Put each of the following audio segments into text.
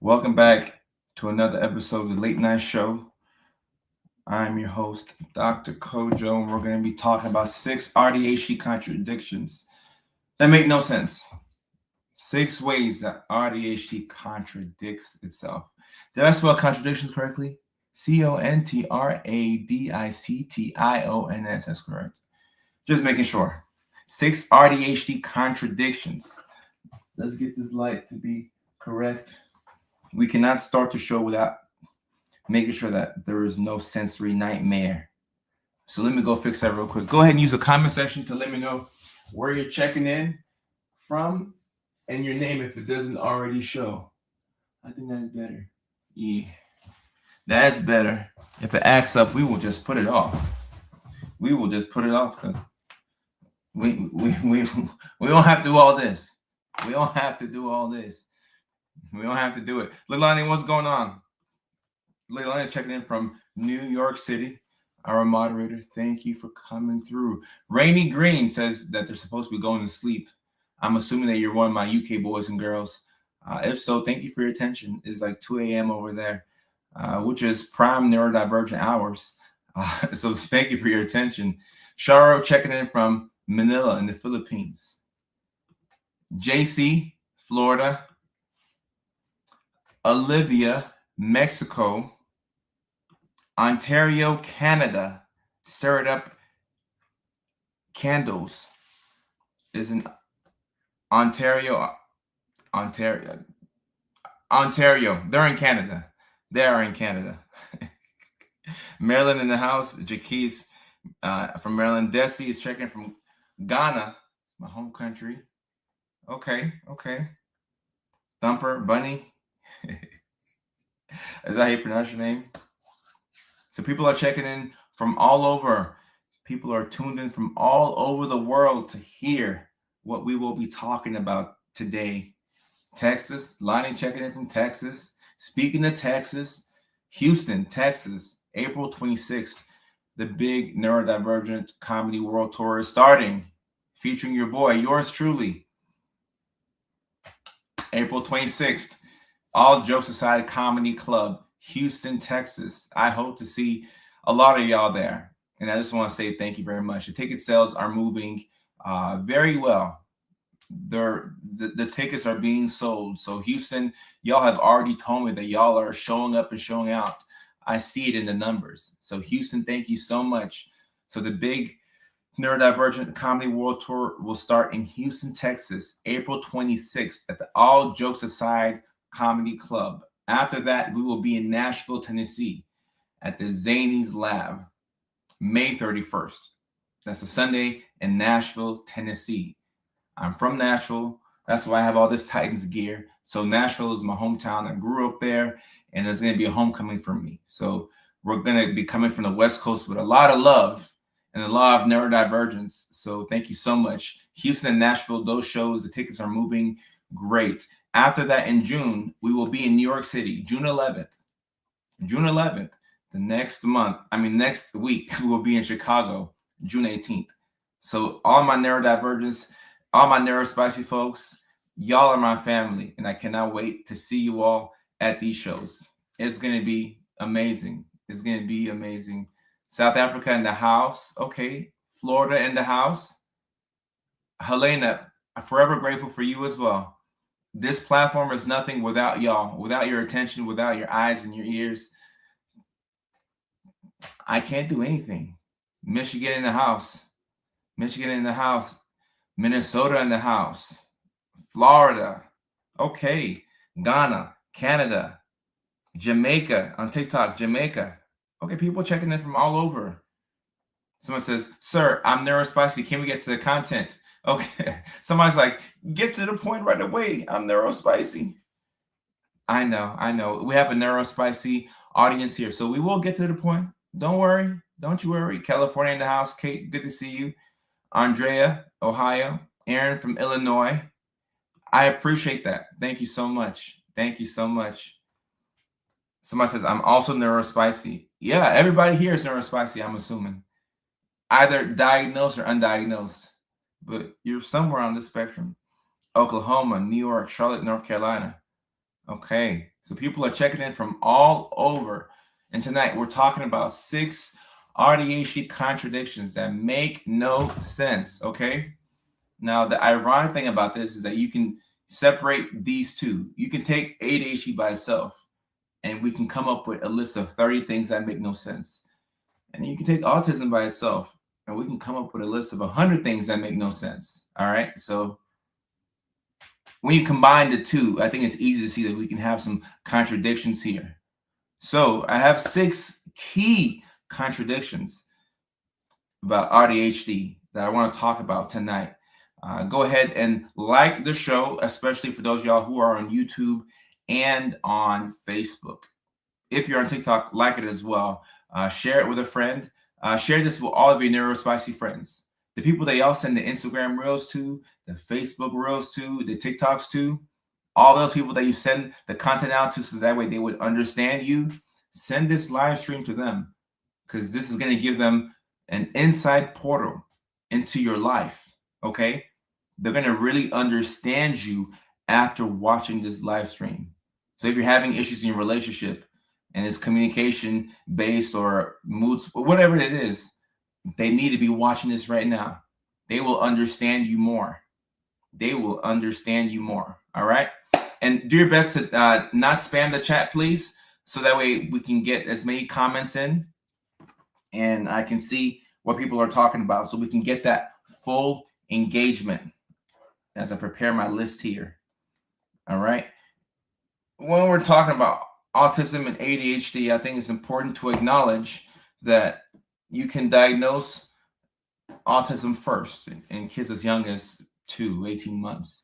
Welcome back to another episode of the Late Night Show. I'm your host, Dr. Kojo, and we're going to be talking about 6 AuDHD contradictions that make no sense. 6 ways that AuDHD contradicts itself. Did I spell contradictions correctly? Contradictions. That's correct. Just making sure. 6 AuDHD contradictions. Let's get this light to be correct. We cannot start the show without making sure that there is no sensory nightmare. So let me go fix that real quick. Go ahead and use the comment section to let me know where you're checking in from and your name if it doesn't already show. I think that's better. Yeah, that's better. If it acts up, we will just put it off. We will just put it off because we don't have to do all this. We don't have to do all this. We don't have to do it. Leilani, what's going on? Leilani is checking in from New York City. Our moderator, thank you for coming through. Rainy Green says that they're supposed to be going to sleep. I'm assuming that you're one of my UK boys and girls. If so, thank you for your attention. It's like 2 a.m. over there, which is prime neurodivergent hours. So thank you for your attention. Sharo checking in from Manila in the Philippines. JC, Florida. Olivia, Mexico. Ontario, Canada. Stirred up candles is in Ontario. They're in Canada. They are in Canada. Maryland in the house. Jaquise from Maryland. Desi is checking from Ghana, my home country. Okay. Thumper, Bunny. Is that how you pronounce your name? So people are checking in from all over. People are tuned in from all over the world to hear what we will be talking about today. Texas, Lonnie checking in from Texas. Speaking of Texas, Houston, Texas, April 26th, the big neurodivergent comedy world tour is starting, featuring your boy, yours truly. April 26th, All Jokes Aside Comedy Club, Houston, Texas. I hope to see a lot of y'all there. And I just want to say thank you very much. The ticket sales are moving very well. The tickets are being sold. So Houston, y'all have already told me that y'all are showing up and showing out. I see it in the numbers. So Houston, thank you so much. So the big Neurodivergent Comedy World Tour will start in Houston, Texas, April 26th at the All Jokes Aside Comedy Club. After that, we will be in Nashville, Tennessee at the Zany's Lab, May 31st. That's a Sunday in Nashville, Tennessee. I'm from Nashville. That's why I have all this Titans gear. So Nashville is my hometown. I grew up there, and there's going to be a homecoming for me. So we're going to be coming from the West Coast with a lot of love and a lot of neurodivergence. So thank you so much. Houston and Nashville, those shows, the tickets are moving great. After that, in June, we will be in New York City, June 11th. June 11th, next week, we will be in Chicago, June 18th. So all my neurodivergence, all my neurospicy folks, y'all are my family, and I cannot wait to see you all at these shows. It's going to be amazing. It's going to be amazing. South Africa in the house. Okay. Florida in the house. Helena, I'm forever grateful for you as well. This platform is nothing without y'all, without your attention, without your eyes and your ears. I can't do anything. Michigan in the house. Michigan in the house. Minnesota in the house. Florida. Okay. Ghana, Canada, Jamaica on TikTok, Jamaica. Okay, people checking in from all over. Someone says, sir, I'm neurospicy. Can we get to the content? Okay. Somebody's like, get to the point right away. I'm neurospicy. I know. We have a neurospicy audience here. So we will get to the point. Don't worry. Don't you worry. California in the house. Kate, good to see you. Andrea, Ohio. Aaron from Illinois. I appreciate that. Thank you so much. Thank you so much. Somebody says, I'm also neurospicy. Yeah, everybody here is neurospicy, I'm assuming. Either diagnosed or undiagnosed. But you're somewhere on the spectrum. Oklahoma, New York, Charlotte, North Carolina. Okay, so people are checking in from all over. And tonight we're talking about 6 AuDHD contradictions that make no sense. Okay. Now, the ironic thing about this is that you can separate these two. You can take ADHD by itself, and we can come up with a list of 30 things that make no sense. And you can take autism by itself, and we can come up with a list of 100 things that make no sense. All right. So when you combine the two, I think it's easy to see that we can have some contradictions here. So I have 6 key contradictions about AuDHD that I want to talk about tonight. Go ahead and like the show, especially for those of y'all who are on YouTube and on Facebook. If you're on TikTok, like it as well. Share it with a friend. Share this with all of your neurospicy friends. The people that y'all send the Instagram reels to, the Facebook reels to, the TikToks to, all those people that you send the content out to so that way they would understand you, send this live stream to them, because this is going to give them an inside portal into your life, okay? They're going to really understand you after watching this live stream. So if you're having issues in your relationship and it's communication based or moods, whatever it is, they need to be watching this right now. They will understand you more. They will understand you more, all right? And do your best to not spam the chat, please, so that way we can get as many comments in and I can see what people are talking about so we can get that full engagement as I prepare my list here. All right. When we're talking about autism and ADHD, I think it's important to acknowledge that you can diagnose autism first in kids as young as 18 months.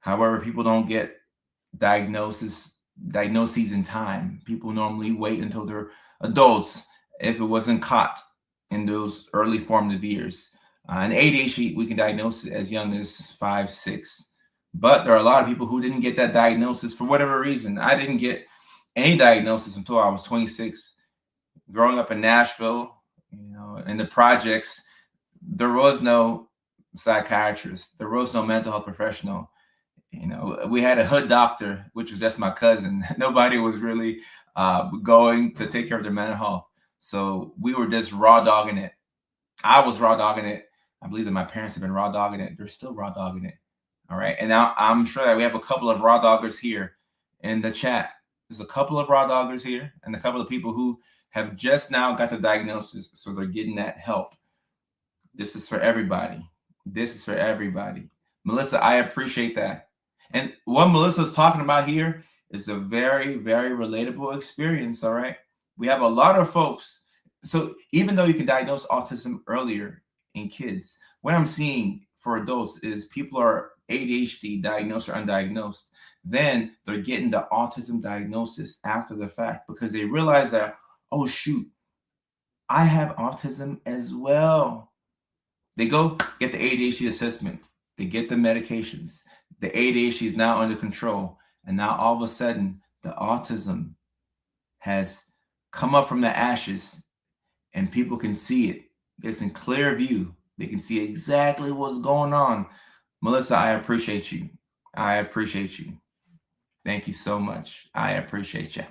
However, people don't get diagnoses in time. People normally wait until they're adults if it wasn't caught in those early formative years. And ADHD, we can diagnose it as young as 5, 6. But there are a lot of people who didn't get that diagnosis for whatever reason. I didn't get any diagnosis until I was 26. Growing up in Nashville, in the projects, there was no psychiatrist. There was no mental health professional. We had a hood doctor, which was just my cousin. Nobody was really going to take care of their mental health. So we were just raw dogging it. I was raw dogging it. I believe that my parents have been raw dogging it. They're still raw dogging it. All right. And now I'm sure that we have a couple of raw doggers here in the chat. There's a couple of raw doggers here and a couple of people who have just now got the diagnosis. So they're getting that help. This is for everybody. This is for everybody. Melissa, I appreciate that. And what Melissa's talking about here is a very, very relatable experience. All right. We have a lot of folks. So even though you can diagnose autism earlier in kids, what I'm seeing for adults is people are ADHD diagnosed or undiagnosed. Then they're getting the autism diagnosis after the fact because they realize that, oh, shoot, I have autism as well. They go get the ADHD assessment. They get the medications. The ADHD is now under control. And now all of a sudden, the autism has come up from the ashes and people can see it. It's in clear view. They can see exactly what's going on. Melissa, I appreciate you. I appreciate you. Thank you so much. I appreciate you.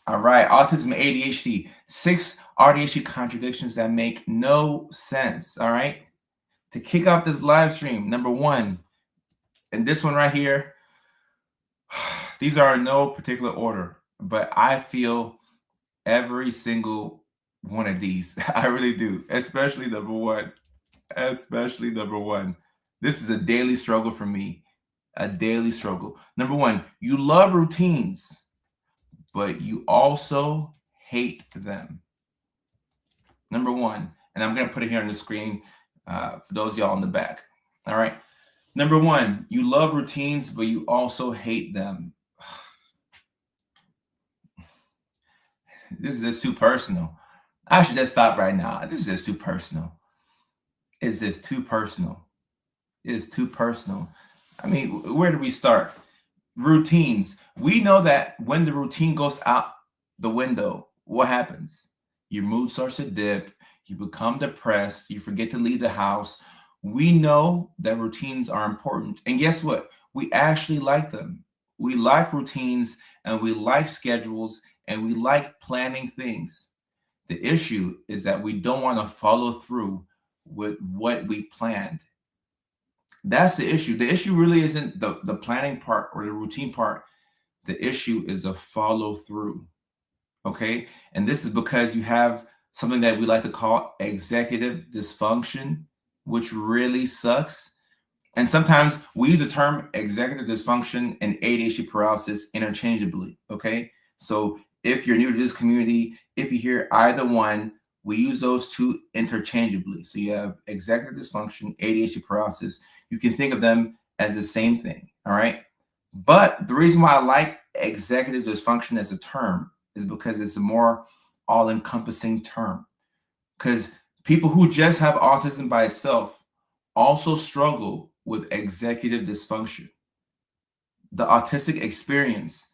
All right, autism, ADHD, 6 AuDHD contradictions that make no sense. All right, to kick off this live stream, number 1, and this one right here, these are in no particular order, but I feel every single one of these. I really do, especially number 1. Especially number 1. This is a daily struggle for me. A daily struggle. Number 1, you love routines, but you also hate them. Number 1, and I'm going to put it here on the screen for those of y'all in the back. All right. Number 1, you love routines, but you also hate them. This is just too personal. I should just stop right now. This is just too personal. It's just too personal. It is too personal. I mean, where do we start? Routines. We know that when the routine goes out the window, what happens? Your mood starts to dip. You become depressed. You forget to leave the house. We know that routines are important. And guess what? We actually like them. We like routines and we like schedules and we like planning things. The issue is that we don't want to follow through with what we planned. That's the issue. The issue really isn't the planning part or the routine part. The issue is the follow through. Okay. And this is because you have something that we like to call executive dysfunction, which really sucks. And sometimes we use the term executive dysfunction and ADHD paralysis interchangeably. Okay. So if you're new to this community, if you hear either one, we use those two interchangeably. So you have executive dysfunction, ADHD paralysis. You can think of them as the same thing. All right. But the reason why I like executive dysfunction as a term is because it's a more all encompassing term. Because people who just have autism by itself also struggle with executive dysfunction. The autistic experience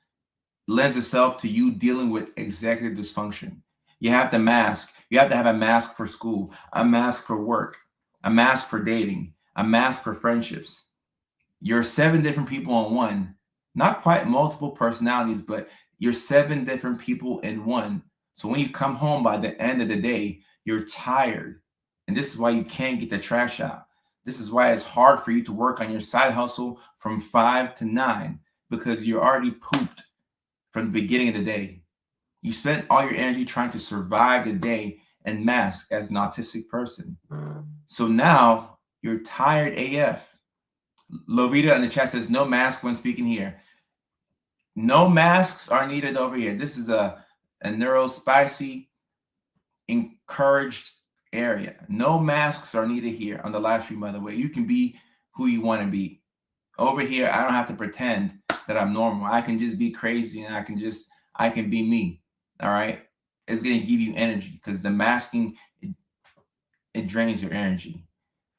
lends itself to you dealing with executive dysfunction. You have to mask. You have to have a mask for school, a mask for work, a mask for dating, a mask for friendships. You're 7 different people in one, not quite multiple personalities, but you're 7 different people in one. So when you come home by the end of the day, you're tired. And this is why you can't get the trash out. This is why it's hard for you to work on your side hustle from 5 to 9 because you're already pooped from the beginning of the day. You spent all your energy trying to survive the day and mask as an autistic person. So now you're tired AF. Lovita in the chat says no mask when speaking here. No masks are needed over here. This is a neurospicy encouraged area. No masks are needed here on the live stream, by the way. You can be who you want to be. Over here, I don't have to pretend that I'm normal. I can just be crazy and I can be me. All right. It's going to give you energy because the masking, it drains your energy.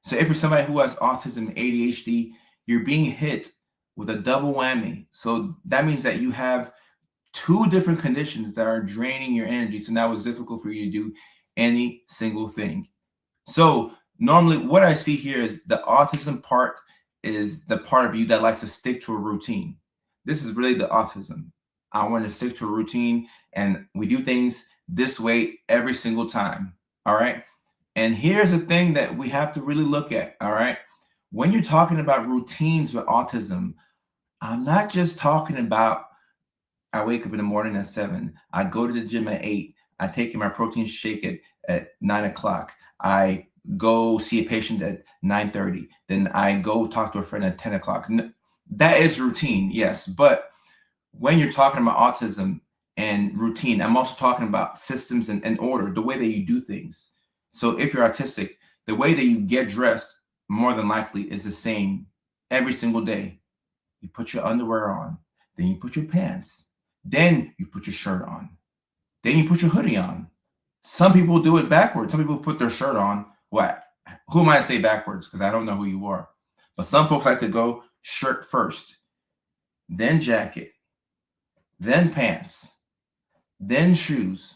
So if you're somebody who has autism and ADHD, you're being hit with a double whammy. So that means that you have 2 different conditions that are draining your energy. So now it's difficult for you to do any single thing. So normally what I see here is the autism part is the part of you that likes to stick to a routine. This is really the autism. I want to stick to a routine and we do things this way every single time. All right. And here's the thing that we have to really look at. All right. When you're talking about routines with autism, I'm not just talking about I wake up in the morning at 7. I go to the gym at 8. I take my protein shake at 9 o'clock. I go see a patient at 9:30. Then I go talk to a friend at 10 o'clock. That is routine, yes. But when you're talking about autism and routine, I'm also talking about systems and order, the way that you do things. So if you're autistic, the way that you get dressed more than likely is the same every single day. You put your underwear on, then you put your pants, then you put your shirt on, then you put your hoodie on. Some people do it backwards. Some people put their shirt on. What? Who am I to say backwards? Because I don't know who you are. But some folks like to go shirt first, then jacket, then pants, then shoes.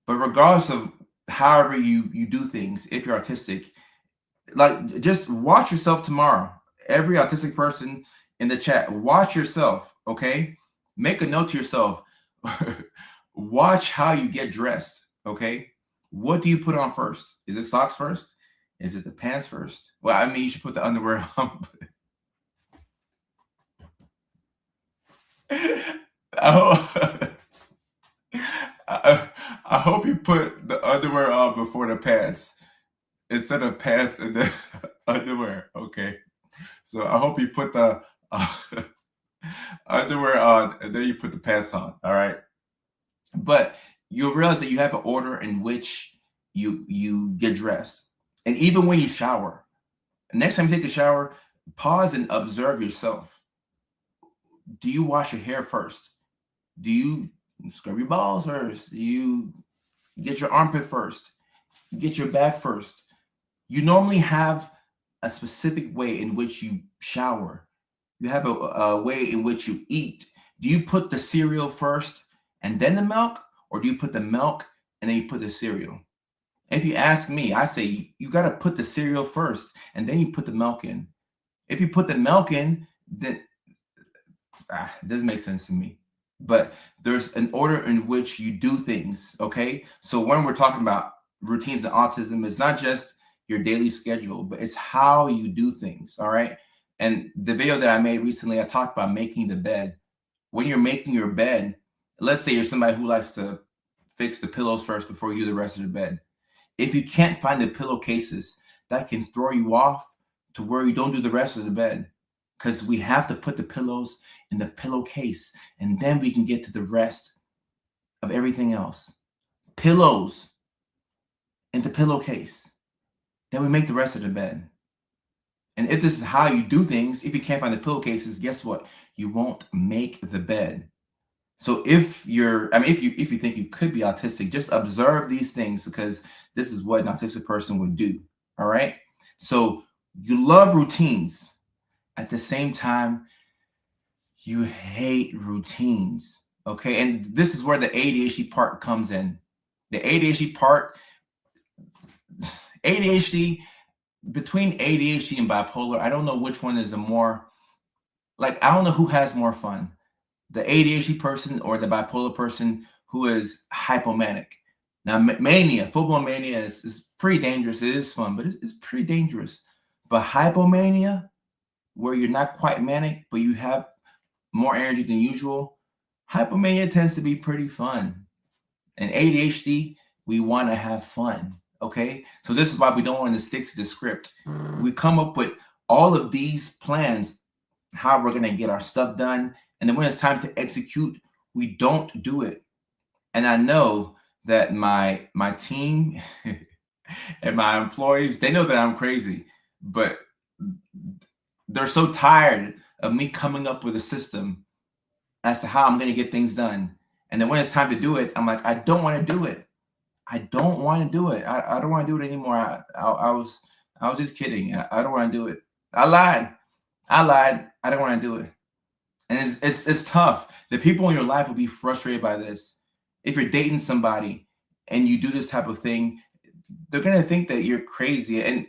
But regardless of however you do things, if you're autistic, like just watch yourself tomorrow. Every autistic person in the chat, watch yourself, okay? Make a note to yourself. Watch how you get dressed, okay? What do you put on first? Is it socks first? Is it the pants first? Well, I mean, you should put the underwear on. I hope you put the underwear on before the pants instead of pants and then underwear. Okay. So I hope you put the underwear on and then you put the pants on. All right. But you'll realize that you have an order in which you get dressed. And even when you shower, next time you take a shower, pause and observe yourself. Do you wash your hair first? Do you scrub your balls first? Do you get your armpit first? Get your back first? You normally have a specific way in which you shower. You have a way in which you eat. Do you put the cereal first and then the milk? Or do you put the milk and then you put the cereal? If you ask me, I say you got to put the cereal first and then you put the milk in. If you put the milk in, then It doesn't make sense to me. But there's an order in which you do things. Okay. So when we're talking about routines and autism, it's not just your daily schedule, but it's how you do things. All right. And the video that I made recently, I talked about making the bed. When you're making your bed, let's say you're somebody who likes to fix the pillows first before you do the rest of the bed. If you can't find the pillowcases, that can throw you off to where you don't do the rest of the bed, because we have to put the pillows in the pillowcase and then we can get to the rest of everything else. Pillows in the pillowcase. Then we make the rest of the bed. And if this is how you do things, if you can't find the pillowcases, guess what? You won't make the bed. So if you think you could be autistic, just observe these things, because this is what an autistic person would do. All right. So you love routines. At the same time, you hate routines. Okay. And this is where the ADHD part comes in. The ADHD part, ADHD, between ADHD and bipolar, I don't know which one is I don't know who has more fun, the ADHD person or the bipolar person who is hypomanic. Now, mania, football mania is pretty dangerous. It is fun, but it's pretty dangerous. But hypomania, where you're not quite manic, but you have more energy than usual, hypomania tends to be pretty fun. And ADHD, we want to have fun. Okay. So this is why we don't want to stick to the script. We come up with all of these plans, how we're going to get our stuff done. And then when it's time to execute, we don't do it. And I know that my team and my employees, they know that I'm crazy, but they're so tired of me coming up with a system as to how I'm going to get things done. And then when it's time to do it, I'm like, I don't want to do it. I don't want to do it. I don't want to do it anymore. I was just kidding. I don't want to do it. I lied. I don't want to do it. And it's tough. The people in your life will be frustrated by this. If you're dating somebody and you do this type of thing, they're going to think that you're crazy. And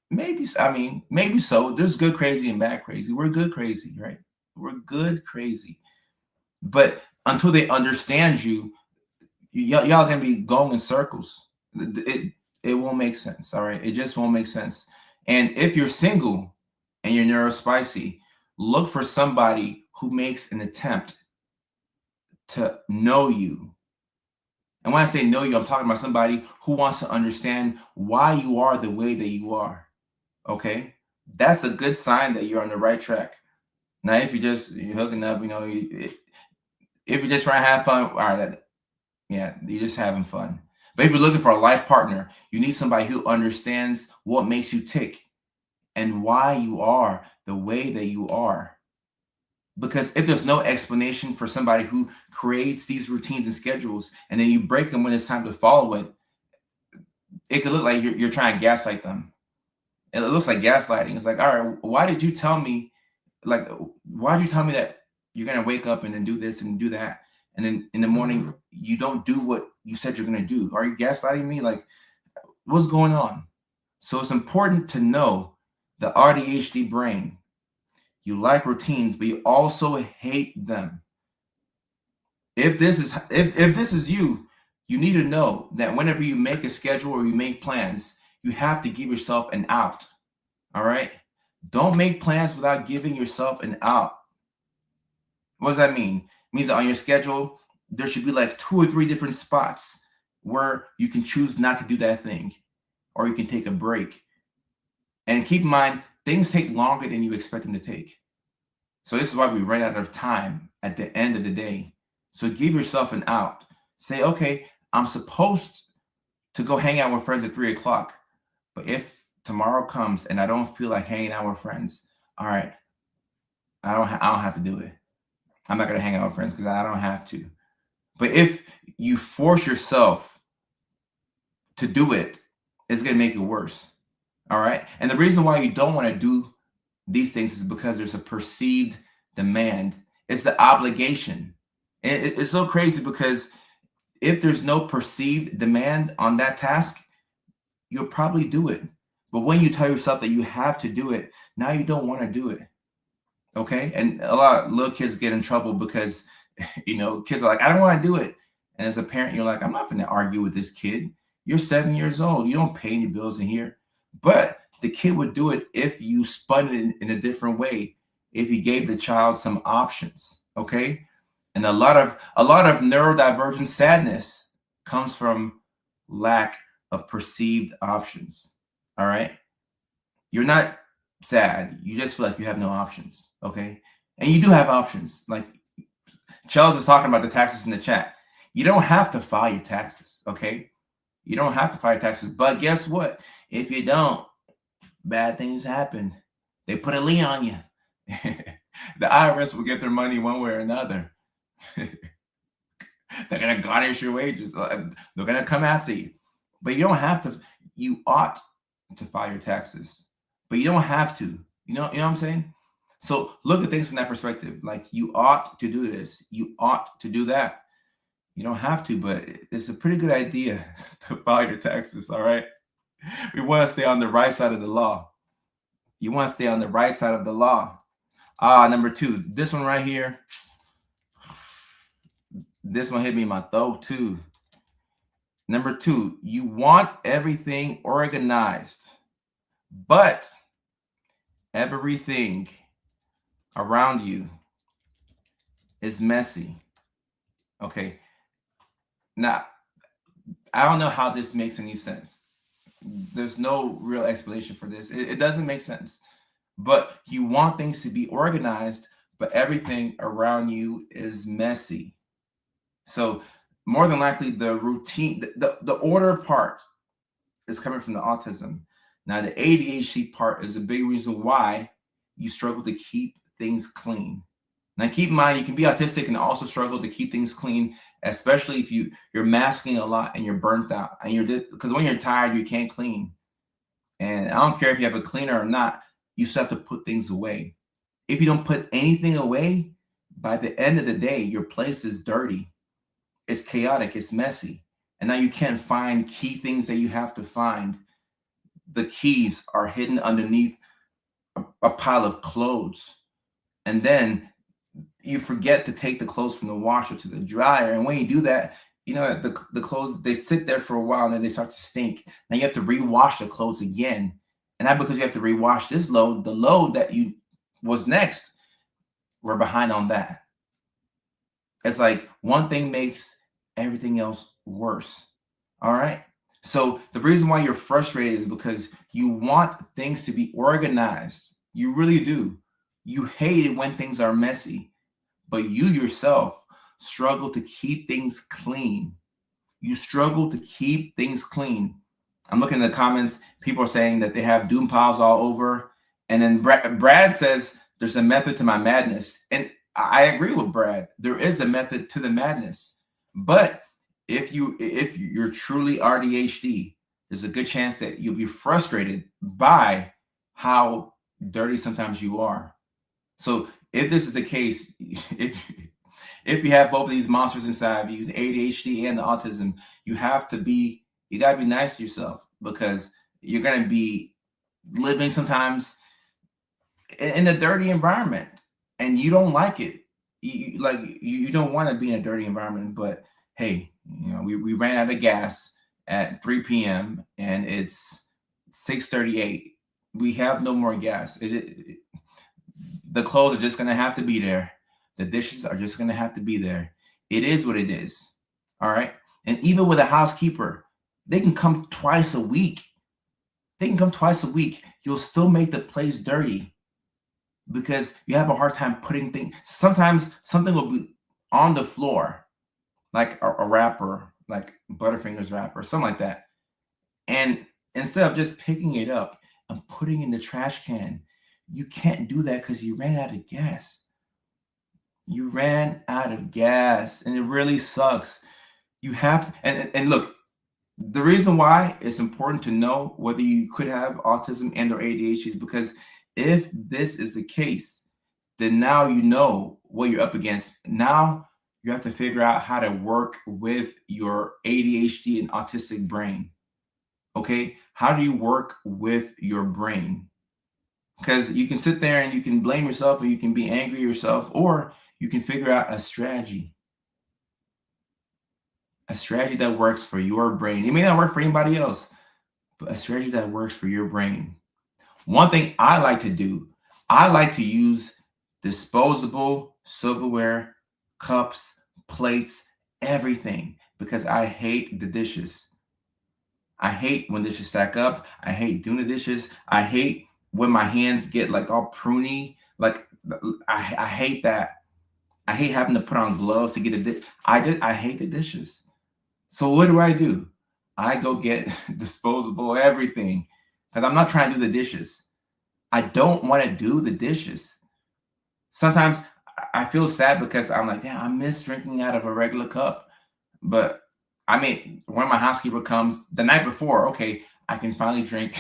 maybe so. There's good crazy and bad crazy. We're good crazy, right? We're good crazy. But until they understand you, y'all gonna be going in circles. It won't make sense. All right. It just won't make sense. And if you're single and you're neurospicy, look for somebody who makes an attempt to know you. And when I say know you, I'm talking about somebody who wants to understand why you are the way that you are. Okay. That's a good sign that you're on the right track. Now, if you're hooking up, if you're just trying to have fun, all right, yeah, you're just having fun. But if you're looking for a life partner, you need somebody who understands what makes you tick and why you are the way that you are. Because if there's no explanation for somebody who creates these routines and schedules, and then you break them when it's time to follow it, it could look like you're trying to gaslight them. And it looks like gaslighting. It's like, all right, why did you tell me that you're going to wake up and then do this and do that? And then in the morning, you don't do what you said you're going to do. Are you gaslighting me? Like, what's going on? So it's important to know the AuDHD brain. You like routines, but you also hate them. If this is you, you need to know that whenever you make a schedule or you make plans, you have to give yourself an out. All right? Don't make plans without giving yourself an out. What does that mean? It means that on your schedule, there should be like 2 or 3 different spots where you can choose not to do that thing, or you can take a break. And keep in mind, things take longer than you expect them to take. So this is why we run out of time at the end of the day. So give yourself an out. Say, okay, I'm supposed to go hang out with friends at 3 o'clock. But if tomorrow comes and I don't feel like hanging out with friends, all right, I don't have to do it. I'm not going to hang out with friends because I don't have to. But if you force yourself to do it, it's going to make it worse. All right. And the reason why you don't want to do these things is because there's a perceived demand. It's the obligation. It's so crazy because if there's no perceived demand on that task, you'll probably do it. But when you tell yourself that you have to do it, now you don't want to do it. Okay. And a lot of little kids get in trouble because, kids are like, I don't want to do it. And as a parent, you're like, I'm not going to argue with this kid. You're 7 years old. You don't pay any bills in here. But the kid would do it if you spun it in a different way, if you gave the child some options. Okay. And a lot of neurodivergent sadness comes from lack of perceived options. All right. You're not sad. You just feel like you have no options. Okay. And you do have options. Like Charles is talking about the taxes in the chat. You don't have to file your taxes. Okay. You don't have to file your taxes. But guess what? If you don't, bad things happen. They put a lien on you. The IRS will get their money one way or another. They're going to garnish your wages. They're going to come after you. But you don't have to. You ought to file your taxes. But you don't have to. You know what I'm saying? So look at things from that perspective. Like, you ought to do this. You ought to do that. You don't have to, but it's a pretty good idea to file your taxes, all right? We want to stay on the right side of the law. You want to stay on the right side of the law. Number 2, this one right here. This one hit me in my throat too. Number 2, you want everything organized, but everything around you is messy. Okay. Now, I don't know how this makes any sense. There's no real explanation for this. It doesn't make sense. But you want things to be organized, but everything around you is messy. So more than likely, the routine, the order part is coming from the autism. Now, the ADHD part is a big reason why you struggle to keep things clean. Now, keep in mind, you can be autistic and also struggle to keep things clean, especially if you're masking a lot and you're burnt out. And because when you're tired, you can't clean. And I don't care if you have a cleaner or not, you still have to put things away. If you don't put anything away, by the end of the day, your place is dirty. It's chaotic. It's messy. And now you can't find key things that you have to find. The keys are hidden underneath a pile of clothes. And then you forget to take the clothes from the washer to the dryer. And when you do that, the clothes, they sit there for a while and then they start to stink. Now you have to rewash the clothes again. And not because you have to rewash this load, the load that was next, we're behind on that. It's like one thing makes everything else worse. All right. So the reason why you're frustrated is because you want things to be organized. You really do. You hate it when things are messy, but you yourself struggle to keep things clean. You struggle to keep things clean. I'm looking at the comments. People are saying that they have doom piles all over. And then Brad says there's a method to my madness. And I agree with Brad. There is a method to the madness. But if you're truly AuDHD, there's a good chance that you'll be frustrated by how dirty sometimes you are. So if this is the case, if you have both of these monsters inside of you, the ADHD and the autism, you gotta be nice to yourself, because you're gonna be living sometimes in a dirty environment and you don't like it. You don't want to be in a dirty environment, but hey, we ran out of gas at 3 p.m. and it's 6:38. We have no more gas. The clothes are just going to have to be there. The dishes are just going to have to be there. It is what it is. All right. And even with a housekeeper, they can come twice a week. You'll still make the place dirty because you have a hard time putting things. Sometimes something will be on the floor, like a wrapper, like Butterfingers wrapper, something like that. And instead of just picking it up and putting it in the trash can, you can't do that because you ran out of gas. You ran out of gas, and it really sucks. You have, and look, the reason why it's important to know whether you could have autism and or ADHD is because if this is the case, then now you know what you're up against. Now you have to figure out how to work with your ADHD and autistic brain. Okay? How do you work with your brain? because you can sit there and you can blame yourself, or you can be angry at yourself, or you can figure out a strategy that works for your brain. It may not work for anybody else, but a strategy that works for your brain. One thing I like to do, I like to use disposable silverware, cups, plates, everything, because I hate the dishes. I hate when dishes stack up. I hate doing the dishes. I hate when my hands get like all pruny. Like I hate that. I hate having to put on gloves to get a dish. I hate the dishes. So what do? I go get disposable everything, because I'm not trying to do the dishes. I don't want to do the dishes. Sometimes I feel sad because I'm like, yeah, I miss drinking out of a regular cup. But I mean, when my housekeeper comes the night before, okay, I can finally drink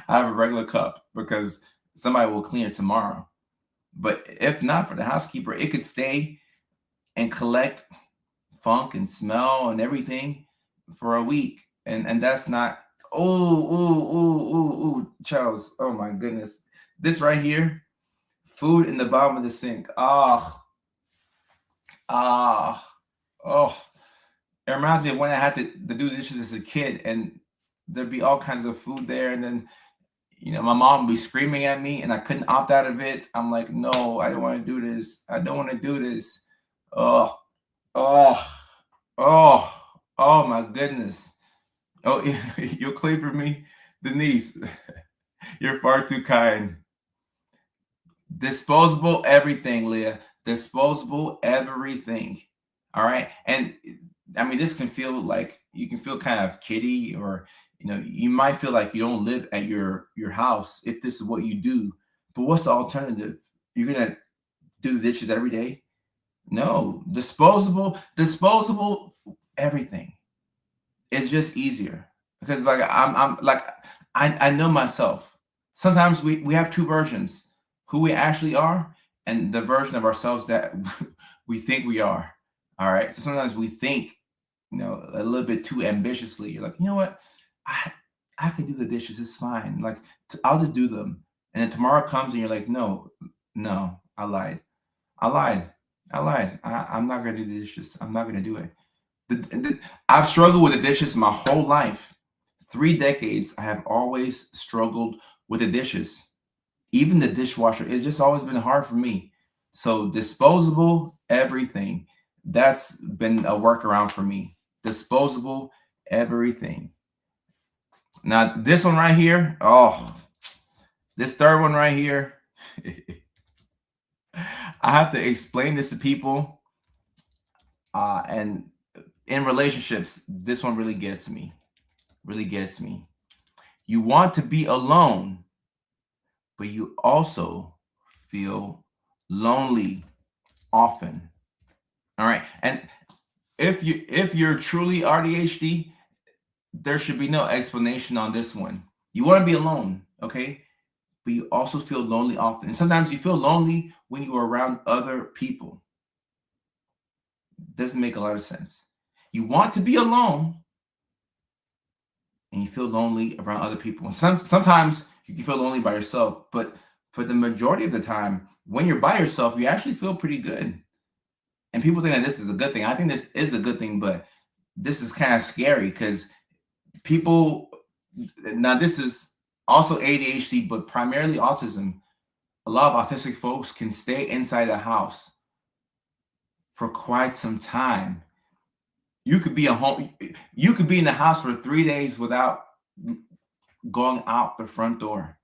out of a regular cup because somebody will clean it tomorrow. But if not for the housekeeper, it could stay and collect funk and smell and everything for a week. And that's not, Charles, oh my goodness. This right here, food in the bottom of the sink. Oh. It reminds me of when I had to do dishes as a kid, and there'd be all kinds of food there, and then my mom would be screaming at me, and I couldn't opt out of it. I'm like, no, I don't want to do this. I don't want to do this. Oh, oh, oh my goodness. Oh, you'll clean for me, Denise. You're far too kind. Disposable everything, Leah. Disposable everything. All right. And I mean, this can feel like, you can feel kind of kiddie, or you might feel like you don't live at your house if this is what you do. But what's the alternative? You're gonna do the dishes every day? No. Disposable everything. It's just easier, because like I'm like, I know myself. Sometimes we have two versions: who we actually are, and the version of ourselves that we think we are. All right. So sometimes we think, a little bit too ambitiously. You're like, you know what? I can do the dishes. It's fine. Like, I'll just do them. And then tomorrow comes and you're like, no, I lied. I'm not going to do the dishes. I'm not going to do it. I've struggled with the dishes my whole life. 3 decades, I have always struggled with the dishes. Even the dishwasher, it's just always been hard for me. So disposable everything. That's been a workaround for me. Disposable everything. Now, this one right here, this third one right here, I have to explain this to people. And in relationships, this one really gets me. You want to be alone, but you also feel lonely often. All right. And if you're truly AuDHD, there should be no explanation on this one. You want to be alone, okay? But you also feel lonely often. And sometimes you feel lonely when you are around other people. Doesn't make a lot of sense. You want to be alone, and you feel lonely around other people. And sometimes you can feel lonely by yourself, but for the majority of the time, when you're by yourself, you actually feel pretty good. And people think that this is a good thing. I think this is a good thing, but this is kind of scary, because people, now this is also ADHD, but primarily autism. A lot of autistic folks can stay inside the house for quite some time. You could be in the house for 3 days without going out the front door.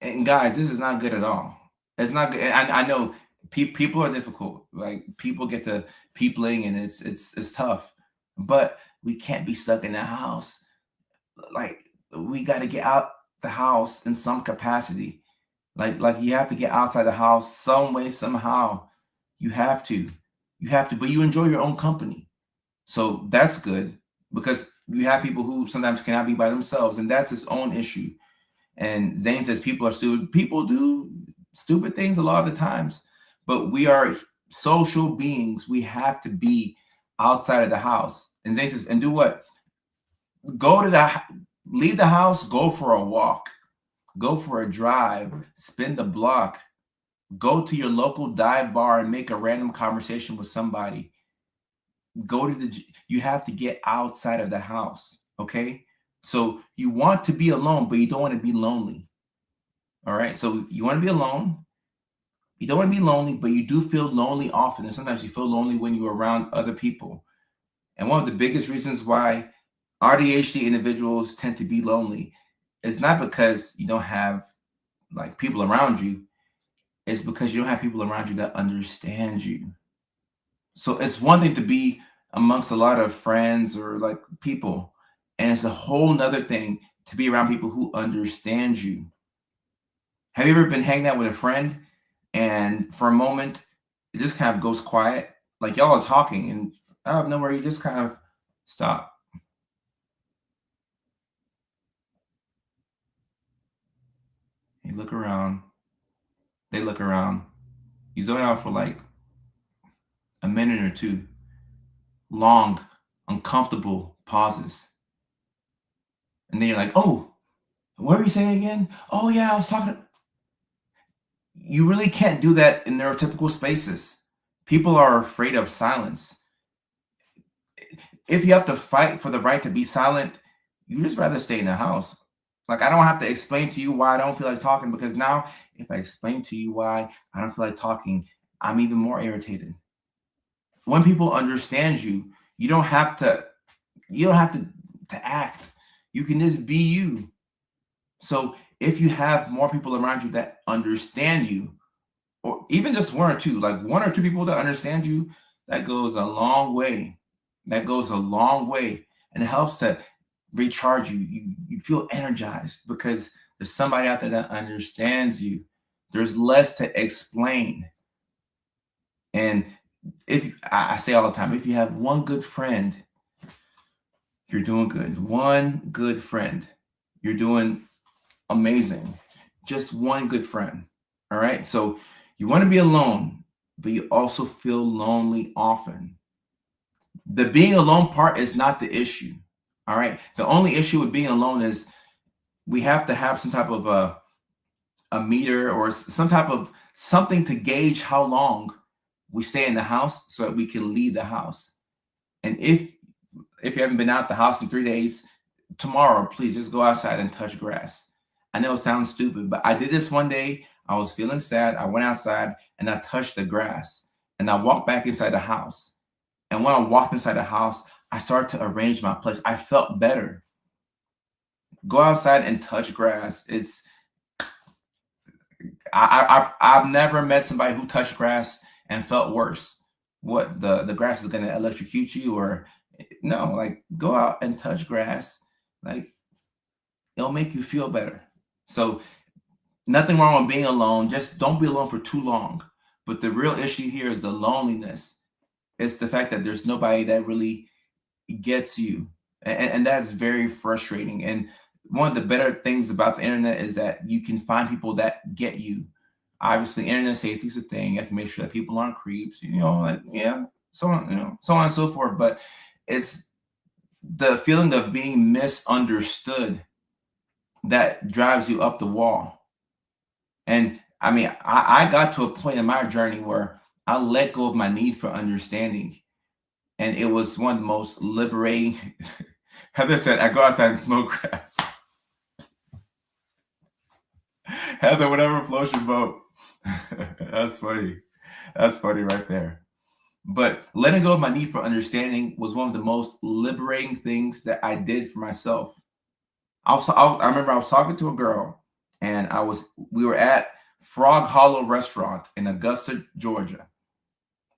And guys, this is not good at all. It's not good. I know people are difficult. Like, people get to peopling, and it's tough. But we can't be stuck in the house. Like, we got to get out the house in some capacity. Like you have to get outside the house some way, somehow. You have to, but you enjoy your own company. So that's good, because you have people who sometimes cannot be by themselves, and that's his own issue. And Zane says people are stupid. People do stupid things a lot of the times, but we are social beings. We have to be outside of the house. And Zane says, and do what? Leave the house, go for a walk. Go for a drive, spin the block, go to your local dive bar and make a random conversation with somebody. You have to get outside of the house. Okay. So you want to be alone, but you don't want to be lonely. All right. So you want to be alone. You don't want to be lonely, but you do feel lonely often. And sometimes you feel lonely when you're around other people. And one of the biggest reasons why AuDHD individuals tend to be lonely is not because you don't have like people around you. It's because you don't have people around you that understand you. So it's one thing to be amongst a lot of friends or like people, and it's a whole nother thing to be around people who understand you. Have you ever been hanging out with a friend and for a moment it just kind of goes quiet? Like y'all are talking and out of nowhere you just kind of stop. You look around, they look around, you zone out for like a minute or two, long, uncomfortable pauses. And then you're like, oh, what were you saying again? Oh, yeah, I was talking. You really can't do that in neurotypical spaces. People are afraid of silence. If you have to fight for the right to be silent, you just rather stay in the house. Like, I don't have to explain to you why I don't feel like talking, because now if I explain to you why I don't feel like talking, I'm even more irritated. When people understand you, you don't have to to act. You can just be you. So if you have more people around you that understand you, or even just one or two, like one or two people that understand you, that goes a long way. That goes a long way, and it helps to recharge you. You feel energized because there's somebody out there that understands you. There's less to explain. And if I say all the time, if you have one good friend, you're doing good. One good friend, you're doing amazing. Just one good friend. All right. So you want to be alone, but you also feel lonely often. The being alone part is not the issue. All right. The only issue with being alone is we have to have some type of a meter or some type of something to gauge how long we stay in the house so that we can leave the house. And if you haven't been out the house in 3 days, tomorrow, please just go outside and touch grass. I know it sounds stupid, but I did this one day. I was feeling sad. I went outside and I touched the grass and I walked back inside the house. And when I walked inside the house, I started to arrange my place. I felt better. Go outside and touch grass. I've never met somebody who touched grass and felt worse. What, the grass is going to electrocute you? Or no, like go out and touch grass. Like it'll make you feel better. So nothing wrong with being alone. Just don't be alone for too long. But the real issue here is the loneliness. It's the fact that there's nobody that really gets you. And that's very frustrating. And one of the better things about the internet is that you can find people that get you. Obviously, internet safety is a thing. You have to make sure that people aren't creeps, like, yeah, so on, so on and so forth. But it's the feeling of being misunderstood that drives you up the wall. And I mean, I got to a point in my journey where I let go of my need for understanding. And it was one of the most liberating. Heather said, I go outside and smoke grass. Heather, whatever floats your boat. That's funny. That's funny right there. But letting go of my need for understanding was one of the most liberating things that I did for myself. I remember I was talking to a girl, and we were at Frog Hollow Restaurant in Augusta, Georgia.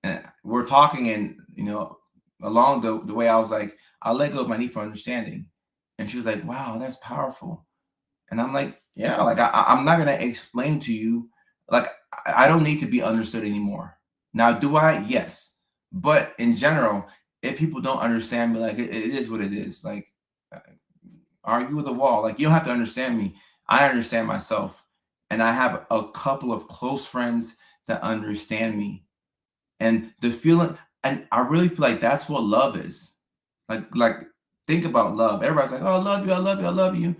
And we're talking, and along the way, I was like, I let go of my need for understanding. And she was like, wow, that's powerful. And I'm like, yeah, like I'm not gonna explain to you, like I don't need to be understood anymore. Now, do I? Yes. But in general, if people don't understand me, like it is what it is. Like argue with a wall. Like you don't have to understand me. I understand myself. And I have a couple of close friends that understand me. And the feeling, and I really feel like that's what love is. Like think about love. Everybody's like, oh, I love you, I love you, I love you.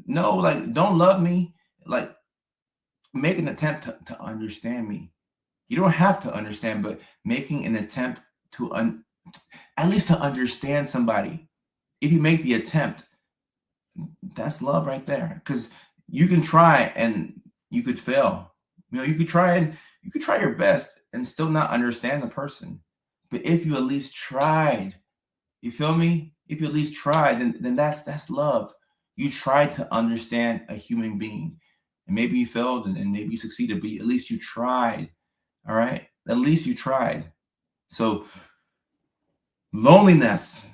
No, like don't love me. like make an attempt to understand me. You don't have to understand, but making an attempt to at least to understand somebody. If you make the attempt, that's love right there. Because you can try and you could fail. You could try and you could try your best and still not understand the person. But if you at least tried, you feel me? If you at least tried, then that's love. You tried to understand a human being. And maybe you failed and maybe you succeeded, but at least you tried. All right? At least you tried. So loneliness,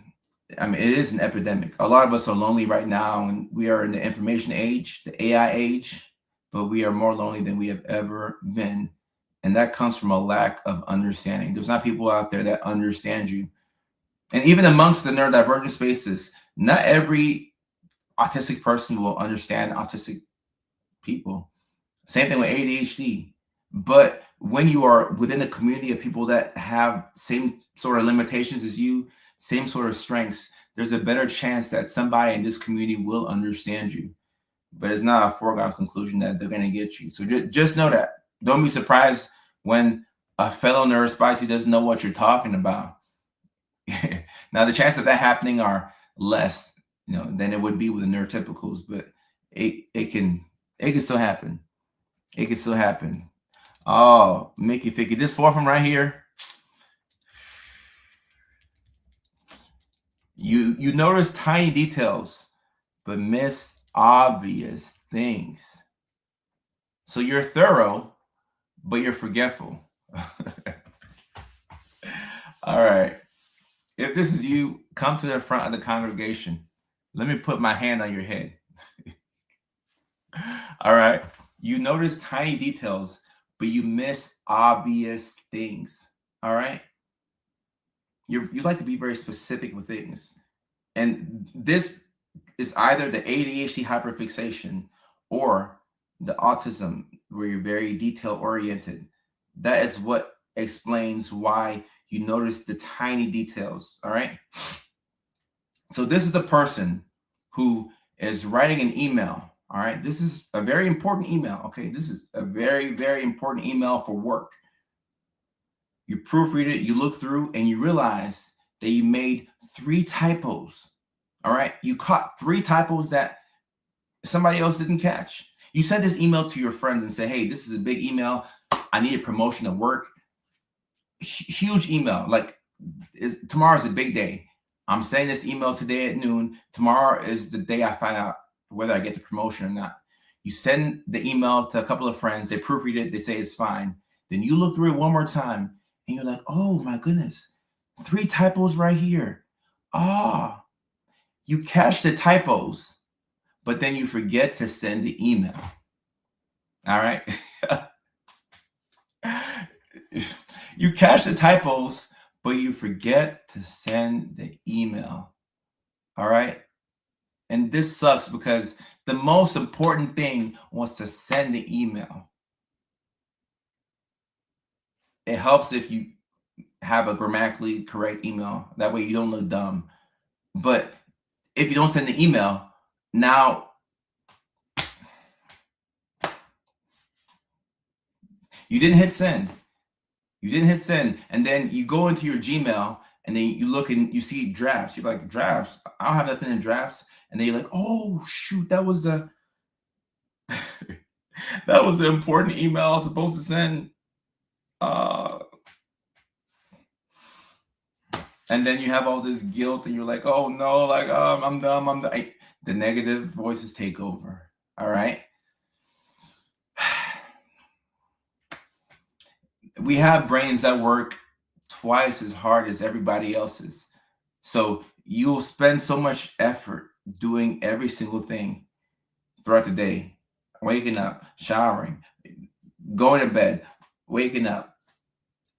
I mean, it is an epidemic. A lot of us are lonely right now, and we are in the information age, the AI age, but we are more lonely than we have ever been. And that comes from a lack of understanding. There's not people out there that understand you. And even amongst the neurodivergent spaces, not every autistic person will understand autistic people. Same thing with ADHD. But when you are within a community of people that have same sort of limitations as you, same sort of strengths, there's a better chance that somebody in this community will understand you. But it's not a foregone conclusion that they're going to get you. So just know that. Don't be surprised when a fellow neurospicy doesn't know what you're talking about. Now, the chances of that happening are less, than it would be with the neurotypicals, but it can still happen. It can still happen. Oh, Mickey Ficky, this fourth one right here. You notice tiny details, but miss obvious things. So you're thorough, but you're forgetful. All right. If this is you, come to the front of the congregation. Let me put my hand on your head. All right. You notice tiny details, but you miss obvious things. All right. You like to be very specific with things. And this is either the ADHD hyperfixation or the autism where you're very detail oriented. That is what explains why you notice the tiny details. All right. So this is the person who is writing an email. All right. This is a very important email. Okay. This is a very, very important email for work. You proofread it, you look through, and you realize that you made 3 typos. All right. You caught 3 typos that somebody else didn't catch. You sent this email to your friends and say, hey, this is a big email. I need a promotion at work. Huge email. Like tomorrow's a big day. I'm sending this email today at noon. Tomorrow is the day I find out whether I get the promotion or not. You send the email to a couple of friends. They proofread it. They say it's fine. Then you look through it one more time and you're like, oh my goodness, 3 typos right here. You catch the typos, but then you forget to send the email. All right. You catch the typos, but you forget to send the email. All right. And this sucks because the most important thing was to send the email. It helps if you have a grammatically correct email. That way you don't look dumb. But if you don't send the email, now you didn't hit send. You didn't hit send. And then you go into your Gmail and then you look and you see drafts. You're like, drafts? I don't have nothing in drafts. And then you're like, oh, shoot, that was a that was an important email I was supposed to send. And then you have all this guilt and you're like, oh no, like I'm dumb. The negative voices take over. All right. We have brains that work twice as hard as everybody else's. So you'll spend so much effort doing every single thing throughout the day, waking up, showering, going to bed, waking up.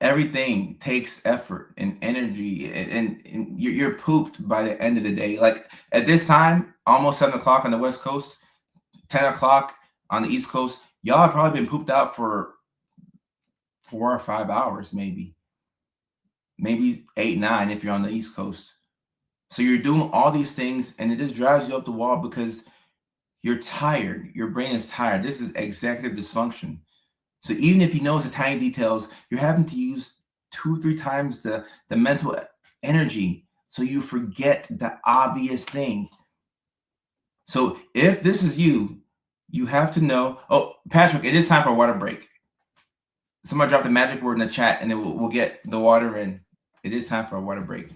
Everything takes effort and energy, and you're pooped by the end of the day. Like at this time, almost 7 o'clock on the West Coast, 10 o'clock on the East Coast, y'all have probably been pooped out for 4 or 5 hours, maybe 8, 9 if you're on the East Coast. So you're doing all these things and it just drives you up the wall because You're tired. Your brain is tired. This is executive dysfunction. So even if you know the tiny details, you're having to use 2-3 times the mental energy, so you forget the obvious thing. So if this is you, you have to know. Oh, Patrick, it is time for a water break. Somebody drop the magic word in the chat, and then we'll get the water in. It is time for a water break.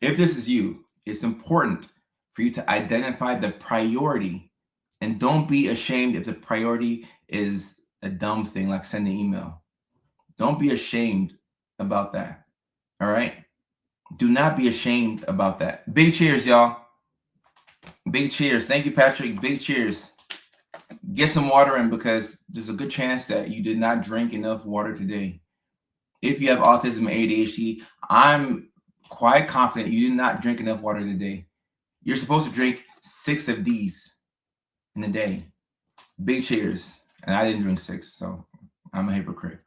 If this is you, it's important for you to identify the priority, and don't be ashamed if the priority is a dumb thing like sending email. Don't be ashamed about that. All right? Do not be ashamed about that. Big cheers, y'all. Big cheers. Thank you, Patrick. Big cheers. Get some water in, because there's a good chance that you did not drink enough water today. If you have autism and ADHD, I'm quite confident you did not drink enough water today. You're supposed to drink 6 of these in a day. Big cheers. And I didn't drink 6, so I'm a hypocrite.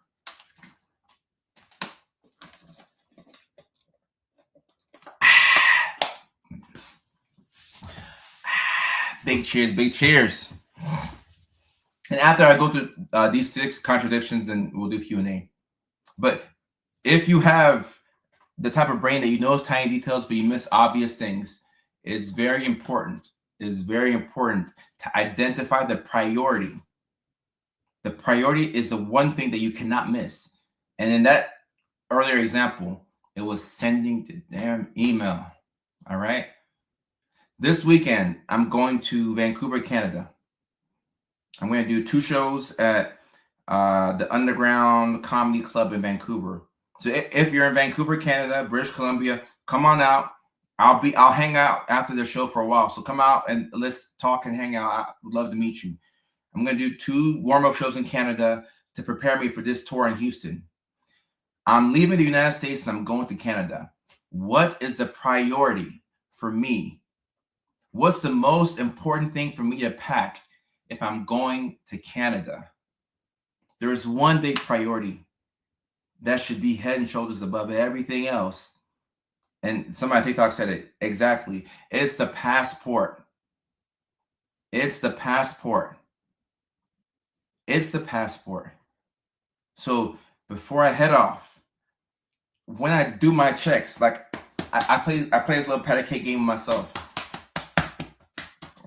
Big cheers, big cheers. And after I go through these 6 contradictions, and we'll do Q&A. But if you have the type of brain that you knows tiny details, but you miss obvious things, it's very important. It is very important to identify the priority. The priority is the one thing that you cannot miss. And in that earlier example, it was sending the damn email. All right. This weekend, I'm going to Vancouver, Canada. I'm going to do 2 shows at the Underground Comedy Club in Vancouver. So if you're in Vancouver, Canada, British Columbia, come on out. I'll hang out after the show for a while. So come out and let's talk and hang out. I would love to meet you. I'm going to do 2 warm-up shows in Canada to prepare me for this tour in Houston. I'm leaving the United States and I'm going to Canada. What is the priority for me? What's the most important thing for me to pack if I'm going to Canada? There's one big priority that should be head and shoulders above everything else. And somebody on TikTok said it exactly. It's the passport. It's the passport. It's the passport. So before I head off, when I do my checks, like I play this little patty cake game with myself.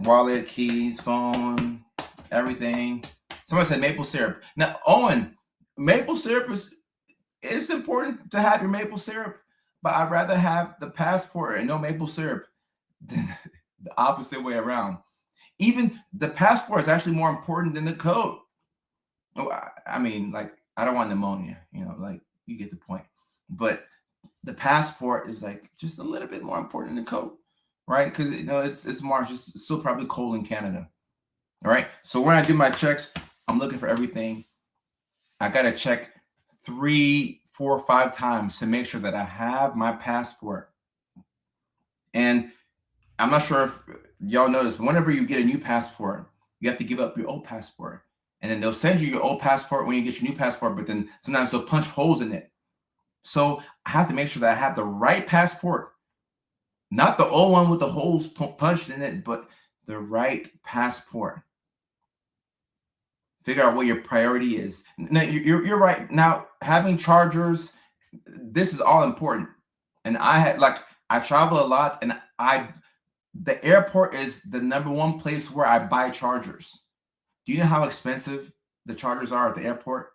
Wallet, keys, phone, everything. Somebody said maple syrup. Now, Owen, maple syrup it's important to have your maple syrup, but I'd rather have the passport and no maple syrup than the opposite way around. Even the passport is actually more important than the coat. I mean, like, I don't want pneumonia, like, you get the point. But the passport is like just a little bit more important than the coat, right? Because it's March, it's still probably cold in Canada. All right. So when I do my checks, I'm looking for everything. I gotta check 3, 4, 5 times to make sure that I have my passport. And I'm not sure if y'all notice, whenever you get a new passport, you have to give up your old passport. And then they'll send you your old passport when you get your new passport, but then sometimes they'll punch holes in it. So I have to make sure that I have the right passport, not the old one with the holes punched in it, but the right passport. Figure out what your priority is. Now, you're right. Now, having chargers, this is all important. And I travel a lot, and the airport is the #1 place where I buy chargers. Do you know how expensive the chargers are at the airport?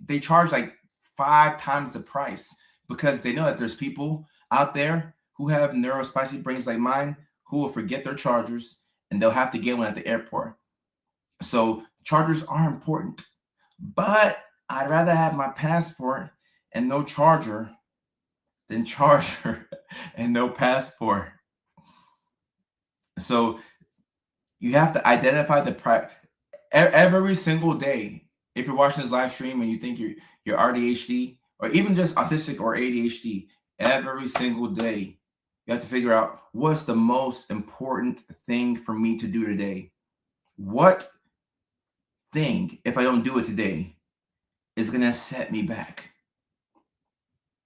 They charge like 5 times the price, because they know that there's people out there who have neurospicy brains like mine who will forget their chargers, and they'll have to get one at the airport. So chargers are important, but I'd rather have my passport and no charger than charger and no passport. So you have to identify the every single day. If you're watching this live stream and you think you're AuDHD, or even just autistic or ADHD, every single day you have to figure out what's the most important thing for me to do today. What thing, if I don't do it today, is going to set me back?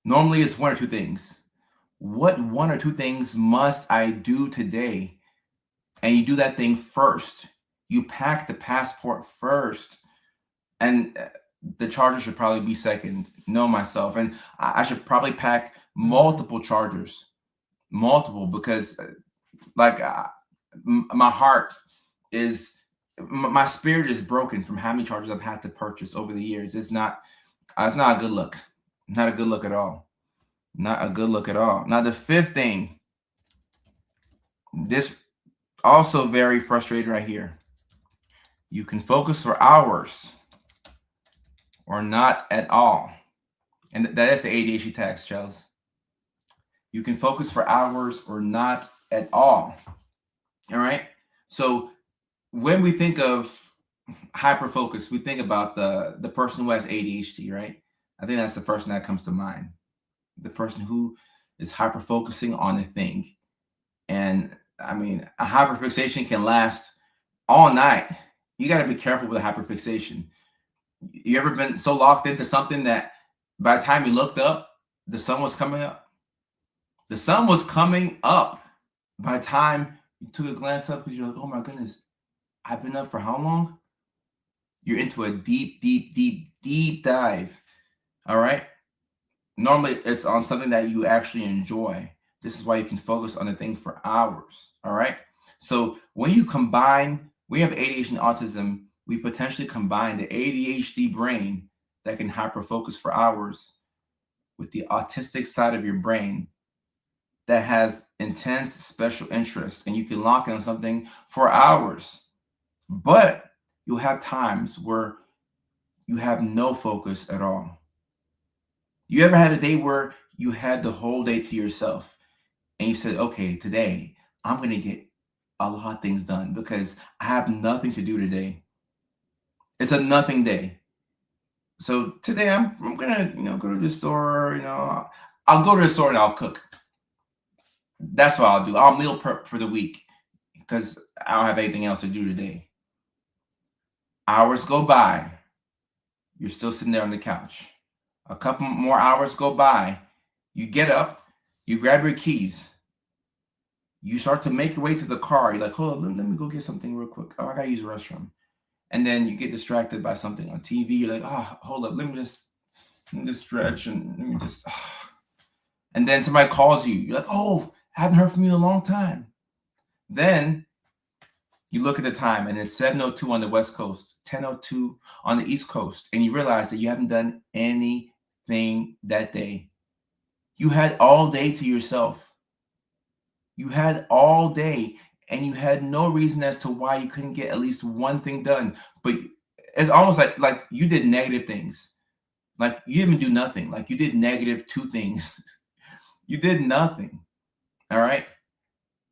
Normally it's 1 or 2 things. What 1 or 2 things must I do today and you do that thing first. You pack the passport first, and the charger should probably be second. Know myself, and I should probably pack multiple chargers, multiple, because like my heart is, my spirit is broken from how many chargers I've had to purchase over the years. It's not a good look. Not a good look at all. Not a good look at all. Now, the fifth thing, this also very frustrating right here. You can focus for hours or not at all. And that is the ADHD tax, Charles. You can focus for hours or not at all. All right. So when we think of hyper focus, we think about the person who has ADHD, right? I think that's the first thing that comes to mind. The person who is hyper focusing on a thing. And I mean, a hyperfixation can last all night. You got to be careful with a hyperfixation. You ever been so locked into something that by the time you looked up, the sun was coming up? The sun was coming up by the time you took a glance up, because you're like, oh my goodness, I've been up for how long? You're into a deep dive. All right. Normally it's on something that you actually enjoy. This is why you can focus on a thing for hours. All right. So when you combine, we have ADHD and autism, we potentially combine the ADHD brain that can hyper focus for hours with the autistic side of your brain that has intense special interest, and you can lock in on something for hours. But you'll have times where you have no focus at all. You ever had a day where you had the whole day to yourself and you said, okay, today I'm going to get a lot of things done because I have nothing to do today. It's a nothing day. So today I'm going to, go to the store, I'll go to the store and I'll cook. That's what I'll do. I'll meal prep for the week because I don't have anything else to do today. Hours go by. You're still sitting there on the couch. A couple more hours go by. You get up, you grab your keys. You start to make your way to the car. You're like, hold on, let me go get something real quick. Oh, I gotta use the restroom. And then you get distracted by something on TV. You're like, hold up, let me just stretch and let me just. And then somebody calls you. You're like, oh, I haven't heard from you in a long time. Then you look at the time and it's 7:02 on the West Coast, 10:02 on the East Coast, and you realize that you haven't done anything that day. You had all day to yourself. You had all day, and you had no reason as to why you couldn't get at least one thing done. But it's almost like you did negative things. Like you didn't do nothing. Like you did negative 2 things. You did nothing. All right.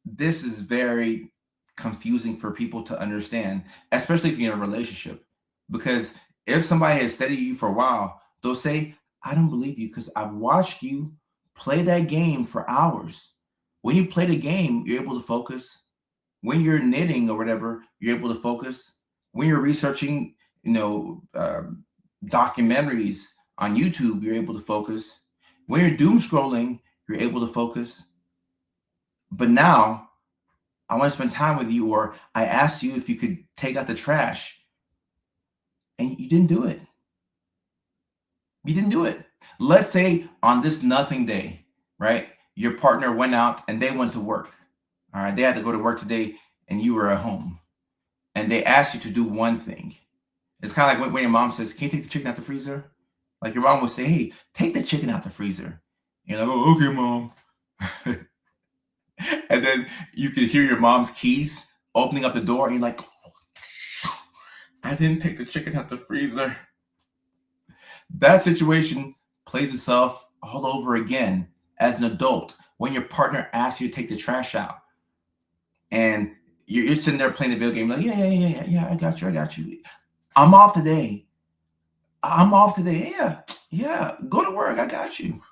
This is very confusing for people to understand, especially if you're in a relationship. Because if somebody has studied you for a while, they'll say, I don't believe you because I've watched you play that game for hours. When you play the game, you're able to focus. When you're knitting or whatever, you're able to focus. When you're researching, documentaries on YouTube, you're able to focus. When you're doom scrolling, you're able to focus. But now I want to spend time with you, or I asked you if you could take out the trash and you didn't do it. You didn't do it. Let's say on this nothing day, right? Your partner went out and they went to work. All right. They had to go to work today and you were at home and they asked you to do one thing. It's kind of like when your mom says, can you take the chicken out the freezer? Like your mom would say, hey, take the chicken out the freezer. And you're like, oh, okay, mom. And then you can hear your mom's keys opening up the door and you're like, I didn't take the chicken out the freezer. That situation plays itself all over again as an adult when your partner asks you to take the trash out and you're sitting there playing the video game like, yeah, I got you. I'm off today. Yeah, go to work. I got you.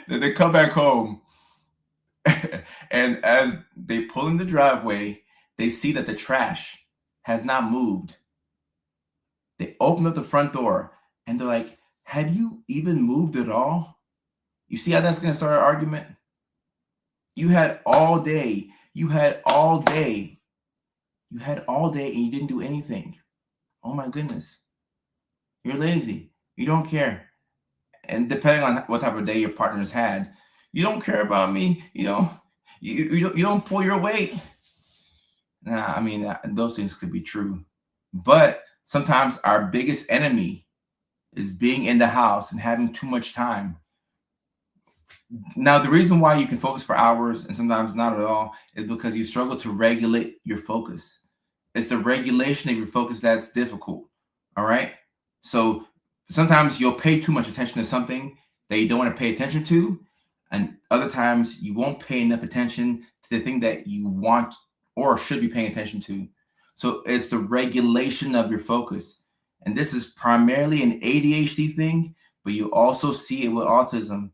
Then they come back home and as they pull in the driveway, they see that the trash has not moved. They open up the front door and they're like, have you even moved at all? You see how that's going to start an argument? You had all day You had all day. You had all day and you didn't do anything. Oh my goodness. You're lazy. You don't care. And depending on what type of day your partner's had, you don't care about me. You don't pull your weight. Nah, I mean, those things could be true. But sometimes our biggest enemy is being in the house and having too much time. Now, the reason why you can focus for hours and sometimes not at all is because you struggle to regulate your focus. It's the regulation of your focus that's difficult. All right. So sometimes you'll pay too much attention to something that you don't want to pay attention to. And other times you won't pay enough attention to the thing that you want or should be paying attention to. So it's the regulation of your focus. And this is primarily an ADHD thing, but you also see it with autism.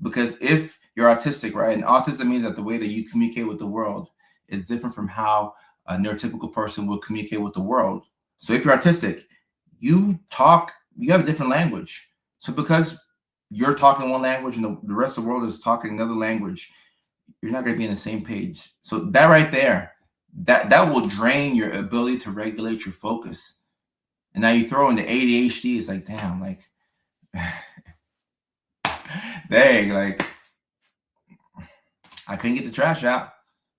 Because if you're autistic, right, and autism means that the way that you communicate with the world is different from how a neurotypical person will communicate with the world. So if you're autistic, you have a different language. So because you're talking one language and the rest of the world is talking another language, you're not going to be on the same page. So that right there, that will drain your ability to regulate your focus. And now you throw in the ADHD, it's like, damn, like, dang, like, I couldn't get the trash out.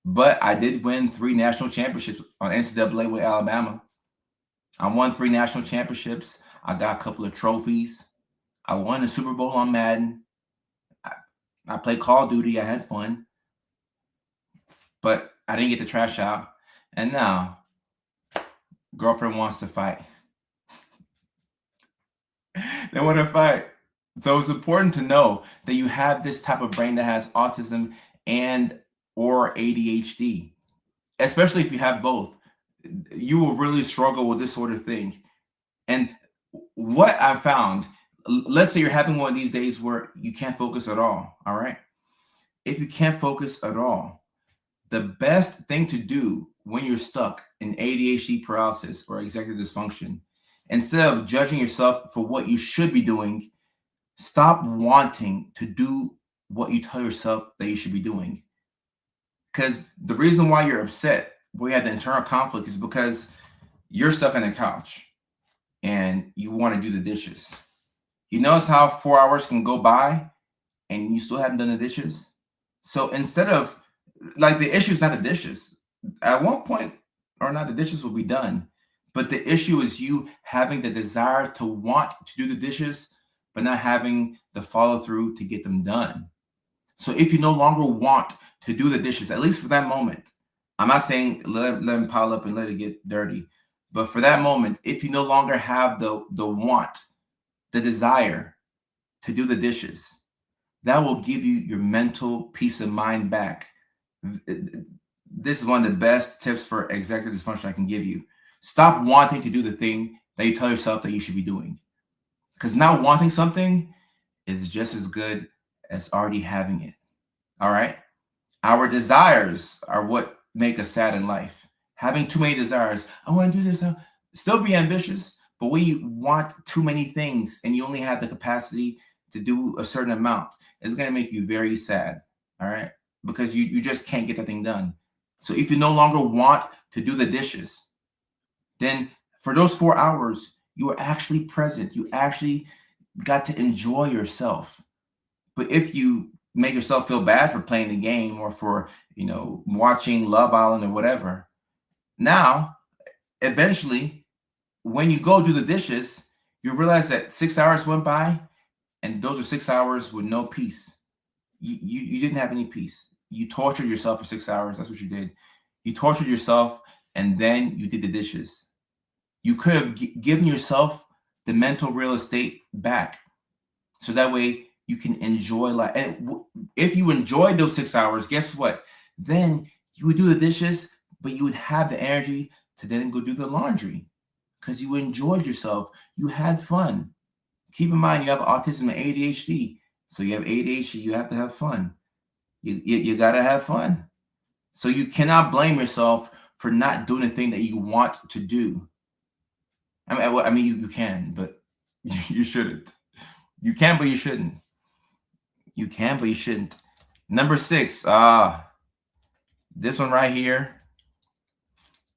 But I did win 3 national championships on NCAA with Alabama. I won 3 national championships. I got a couple of trophies. I won the Super Bowl on Madden. I played Call of Duty. I had fun. But I didn't get the trash out. And now, girlfriend wants to fight. They want to fight. So it's important to know that you have this type of brain that has autism and or ADHD, especially if you have both. You will really struggle with this sort of thing. And what I found, let's say you're having one of these days where you can't focus at all right? If you can't focus at all, the best thing to do when you're stuck in ADHD paralysis or executive dysfunction, instead of judging yourself for what you should be doing, stop wanting to do what you tell yourself that you should be doing. Because the reason why you're upset, where you have the internal conflict, is because you're stuck on the couch and you want to do the dishes. You notice how 4 hours can go by and you still haven't done the dishes? So instead of, like, the issue is not the dishes. At one point or not, the dishes will be done. But the issue is you having the desire to want to do the dishes, but not having the follow through to get them done. So if you no longer want to do the dishes, at least for that moment, I'm not saying let them pile up and let it get dirty, but for that moment, if you no longer have the want, the desire to do the dishes, that will give you your mental peace of mind back. This is one of the best tips for executive dysfunction I can give you. Stop wanting to do the thing that you tell yourself that you should be doing. Because not wanting something is just as good as already having it. All right? Our desires are what make us sad in life. Having too many desires. I want to do this. Still be ambitious. But when you want too many things and you only have the capacity to do a certain amount, it's going to make you very sad. All right? Because you just can't get that thing done. So if you no longer want to do the dishes, then for those 4 hours, you are actually present. You actually got to enjoy yourself. But if you make yourself feel bad for playing the game or for, watching Love Island or whatever, now, eventually, when you go do the dishes, you realize that 6 hours went by and those are 6 hours with no peace. You didn't have any peace. You tortured yourself for 6 hours. That's what you did. You tortured yourself and then you did the dishes. You could have given yourself the mental real estate back. So that way you can enjoy life. And if you enjoyed those 6 hours, guess what? Then you would do the dishes, but you would have the energy to then go do the laundry because you enjoyed yourself. You had fun. Keep in mind, you have autism and ADHD. So you have ADHD, you have to have fun. You got to have fun. So you cannot blame yourself for not doing the thing that you want to do. I mean, you can, but you shouldn't. You can, but you shouldn't. You can, but you shouldn't. Number 6, This one right here,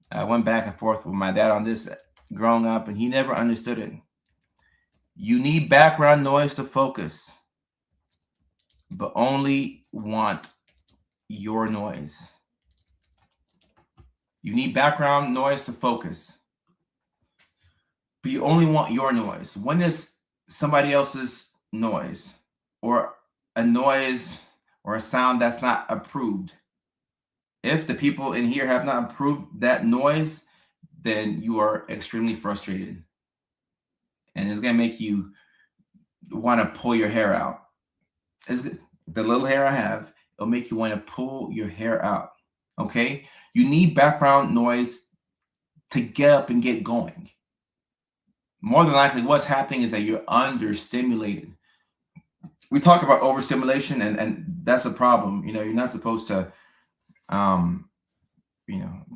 I went back and forth with my dad on this growing up, and he never understood it. You need background noise to focus, but only want your noise. You need background noise to focus, but you only want your noise. When is somebody else's noise or a noise or a sound that's not approved? If the people in here have not approved that noise, then you are extremely frustrated. And it's going to make you want to pull your hair out. The little hair I have, it'll make you want to pull your hair out. Okay? You need background noise to get up and get going. More than likely, what's happening is that you're understimulated. We talked about overstimulation, and that's a problem. You know, you're not supposed to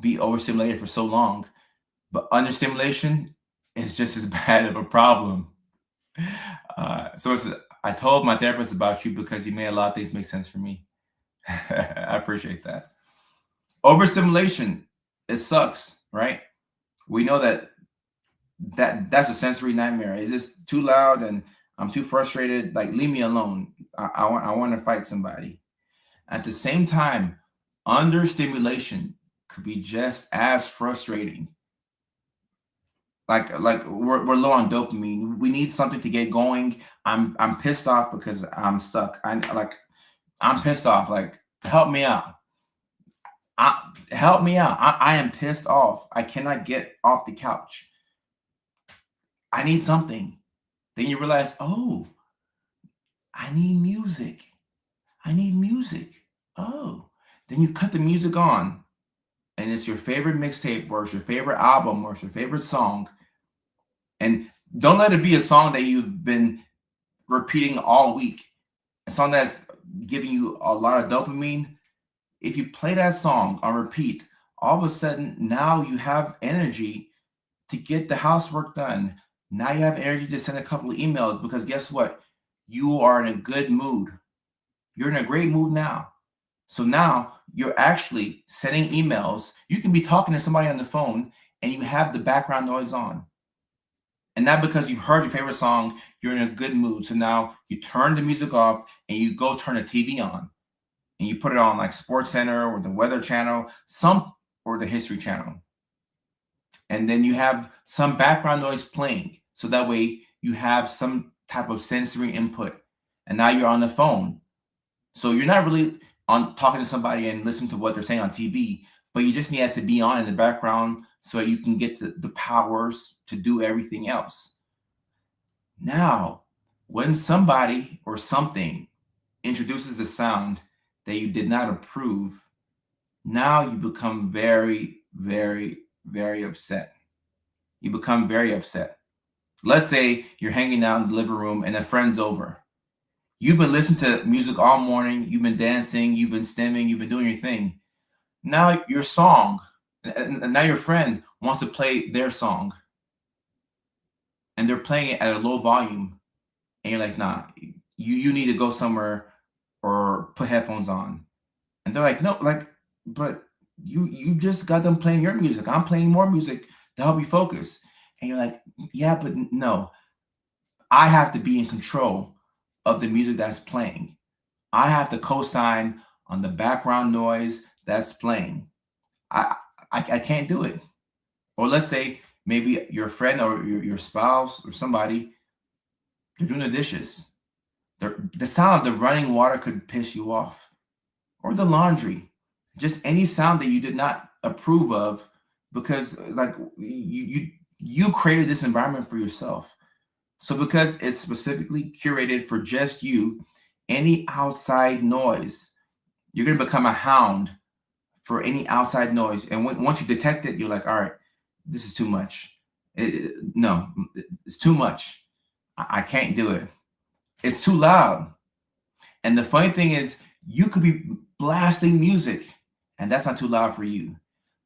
be overstimulated for so long, but understimulation is just as bad of a problem. I told my therapist about you because you made a lot of things make sense for me. I appreciate that. Overstimulation, it sucks, right? We know that's a sensory nightmare. Is this too loud and I'm too frustrated? Like, leave me alone. I want to fight somebody. At the same time, understimulation could be just as frustrating. Like we're low on dopamine. We need something to get going. I'm pissed off because I'm stuck. I'm pissed off. Like, help me out. Help me out. I am pissed off. I cannot get off the couch. I need something. Then you realize, oh, I need music. I need music. Oh, then you cut the music on, and it's your favorite mixtape, or it's your favorite album, or it's your favorite song. And don't let it be a song that you've been repeating all week. A song that's giving you a lot of dopamine. If you play that song on repeat, all of a sudden now you have energy to get the housework done. Now you have energy to send a couple of emails, because guess what? You are in a good mood. You're in a great mood now. So now you're actually sending emails. You can be talking to somebody on the phone and you have the background noise on. And not because you've heard your favorite song, you're in a good mood. So now you turn the music off and you go turn the TV on. And you put it on like Sports Center or the Weather Channel, or the History Channel. And then you have some background noise playing. So that way you have some type of sensory input. And now you're on the phone. So you're not really on talking to somebody and listening to what they're saying on TV, but you just need that to be on in the background so that you can get the powers to do everything else. Now, when somebody or something introduces a sound that you did not approve, now you become very, very, very upset. You become very upset. Let's say you're hanging out in the living room and a friend's over. You've been listening to music all morning. You've been dancing. You've been stimming. You've been doing your thing. Now your song, and now your friend wants to play their song. And they're playing it at a low volume. And you're like, nah, you need to go somewhere or put headphones on. And they're like, no, but you just got them playing your music. I'm playing more music to help you focus. And you're like, yeah, but no, I have to be in control of the music that's playing. I have to co-sign on the background noise that's playing. I can't do it. Or let's say maybe your friend or your spouse or somebody, they're doing the dishes. The sound of the running water could piss you off. Or the laundry. Just any sound that you did not approve of, because like you created this environment for yourself. So because it's specifically curated for just you, any outside noise, you're going to become a hound for any outside noise. And once you detect it, you're like, all right, this is too much. No, it's too much. I can't do it. It's too loud. And the funny thing is, you could be blasting music and that's not too loud for you.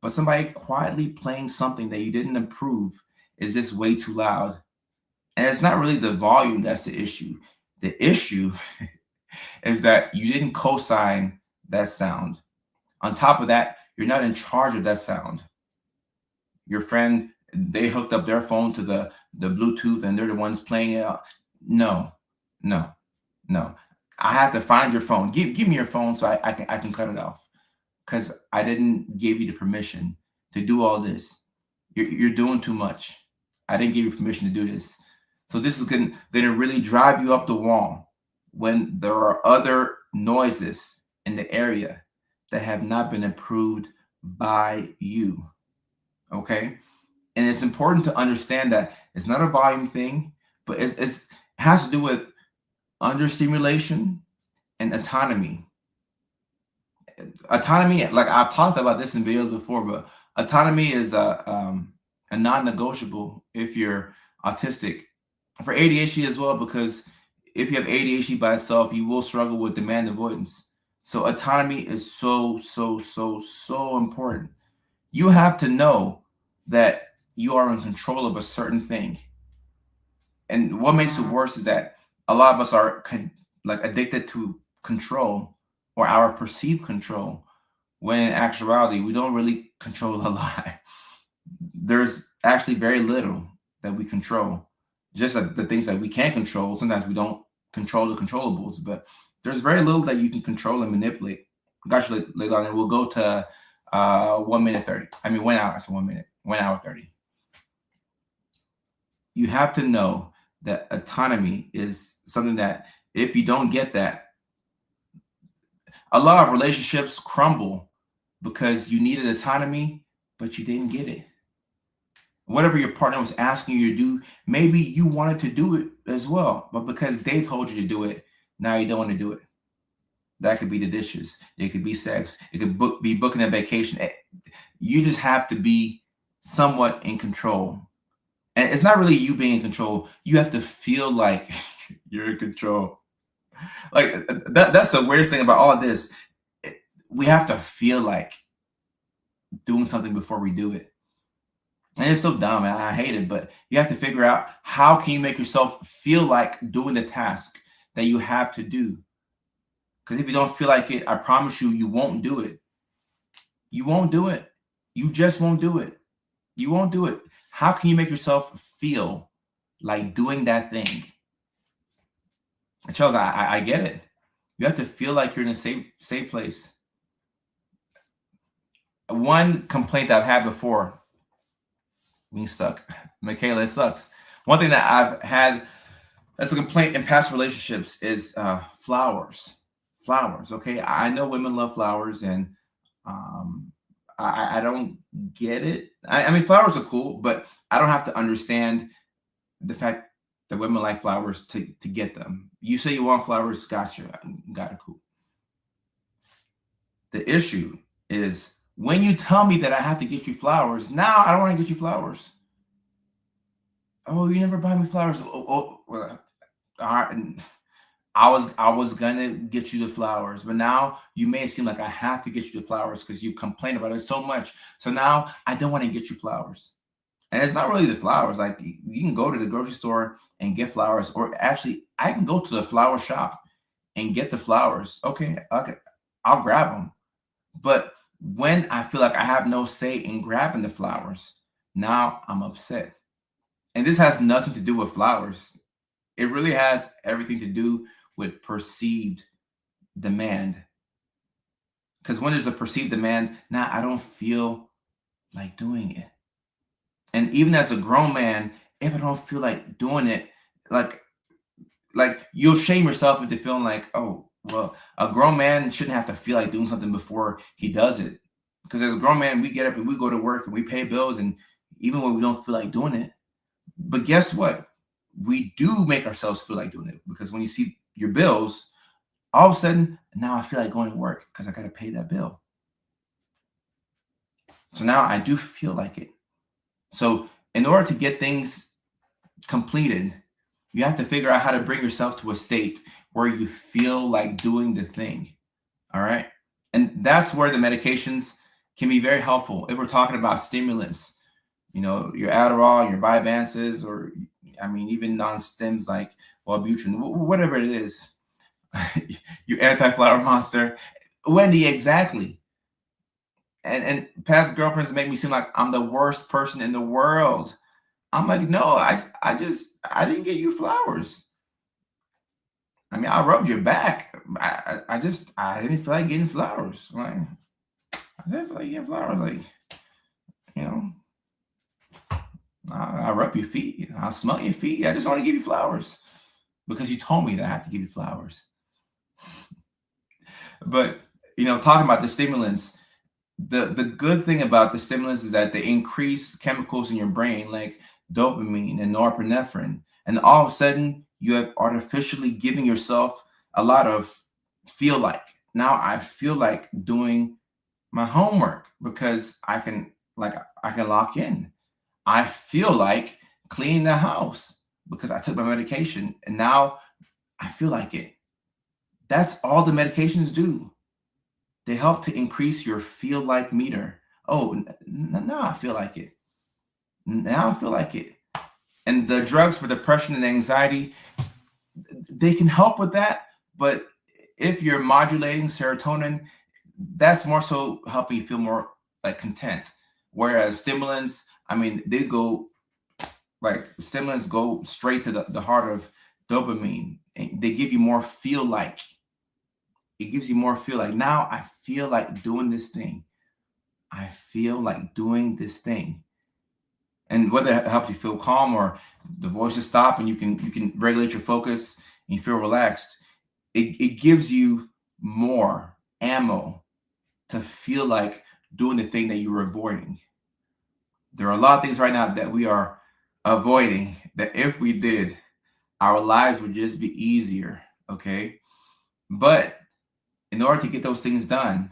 But somebody quietly playing something that you didn't approve is just way too loud. And it's not really the volume that's the issue. The issue is that you didn't co-sign that sound. On top of that, you're not in charge of that sound. Your friend, they hooked up their phone to the Bluetooth and they're the ones playing it out. No, no, no. I have to find your phone. Give me your phone so I can cut it off, because I didn't give you the permission to do all this. You're doing too much. I didn't give you permission to do this. So this is gonna really drive you up the wall when there are other noises in the area that have not been approved by you. Okay. And it's important to understand that it's not a volume thing, but it has to do with understimulation and autonomy. Autonomy, like I've talked about this in videos before, but autonomy is a non-negotiable if you're autistic. For ADHD as well, because if you have ADHD by itself, you will struggle with demand avoidance. So autonomy is so important. You have to know that you are in control of a certain thing. And what makes it worse is that a lot of us are like addicted to control, or our perceived control, when in actuality, we don't really control a lot. There's actually very little that we control. Just the things that we can control. Sometimes we don't control the controllables, but there's very little that you can control and manipulate. Got you later on, and we'll go to 1 minute 30. I mean, 1 hour. I said 1 minute, 1 hour 30. You have to know that autonomy is something that if you don't get that, a lot of relationships crumble because you needed autonomy, but you didn't get it. Whatever your partner was asking you to do, maybe you wanted to do it as well, but because they told you to do it, now you don't want to do it. That could be the dishes. It could be sex. It could be booking a vacation. You just have to be somewhat in control. And it's not really you being in control. You have to feel like you're in control. Like that's the weirdest thing about all of this. We have to feel like doing something before we do it. And it's so dumb, and I hate it, but you have to figure out how can you make yourself feel like doing the task that you have to do. Because if you don't feel like it, I promise you, you won't do it. You won't do it. You just won't do it. You won't do it. How can you make yourself feel like doing that thing? Charles, I get it. You have to feel like you're in a safe place. One complaint that I've had before, being stuck. Michaela, it sucks. One thing that I've had as a complaint in past relationships is flowers. Flowers, okay? I know women love flowers, and I don't get it. I mean, flowers are cool, but I don't have to understand the fact that women like flowers to get them. You say you want flowers, gotcha. Got it, cool. The issue is when you tell me that I have to get you flowers, now I don't want to get you flowers. Oh, you never buy me flowers. Well, all right. I was gonna get you the flowers, but now you may seem like I have to get you the flowers because you complain about it so much. So now I don't want to get you flowers. And it's not really the flowers. Like you can go to the grocery store and get flowers, or actually I can go to the flower shop and get the flowers. Okay, I'll grab them. But when I feel like I have no say in grabbing the flowers, now I'm upset. And this has nothing to do with flowers. It really has everything to do with perceived demand. Because when there's a perceived demand, now I don't feel like doing it. And even as a grown man, if I don't feel like doing it, like you'll shame yourself into feeling like, oh, well, a grown man shouldn't have to feel like doing something before he does it. Because as a grown man, we get up and we go to work and we pay bills, and even when we don't feel like doing it. But guess what? We do make ourselves feel like doing it, because when you see your bills, all of a sudden, now I feel like going to work because I got to pay that bill. So now I do feel like it. So in order to get things completed, you have to figure out how to bring yourself to a state where you feel like doing the thing. All right. And that's where the medications can be very helpful. If we're talking about stimulants, you know, your Adderall, your Vyvanses, or I mean, even non-stims like Wellbutrin, whatever it is, your anti-flower monster. Wendy, exactly. and past girlfriends make me seem like I'm the worst person in the world. I'm like, no, I didn't get you flowers. I mean, I rubbed your back. I didn't feel like getting flowers. Like, I didn't feel like getting flowers. Like, you know, I rub your feet. I smell your feet. I just want to give you flowers because you told me that I have to give you flowers. But talking about the stimulants, the good thing about the stimulants is that they increase chemicals in your brain like dopamine and norepinephrine, and all of a sudden you have artificially giving yourself a lot of feel like. Now I feel like doing my homework because I can lock in. I feel like cleaning the house because I took my medication and now I feel like it. That's all the medications do. They help to increase your feel like meter. Oh, now I feel like it. Now I feel like it. And the drugs for depression and anxiety, they can help with that. But if you're modulating serotonin, that's more so helping you feel more like content. Whereas stimulants, I mean, stimulants go straight to the heart of dopamine. And they give you more feel like. It gives you more feel like, now I feel like doing this thing. I feel like doing this thing. And whether it helps you feel calm or the voices stop and you can regulate your focus and you feel relaxed, it gives you more ammo to feel like doing the thing that you were avoiding. There are a lot of things right now that we are avoiding that if we did, our lives would just be easier, okay? But in order to get those things done,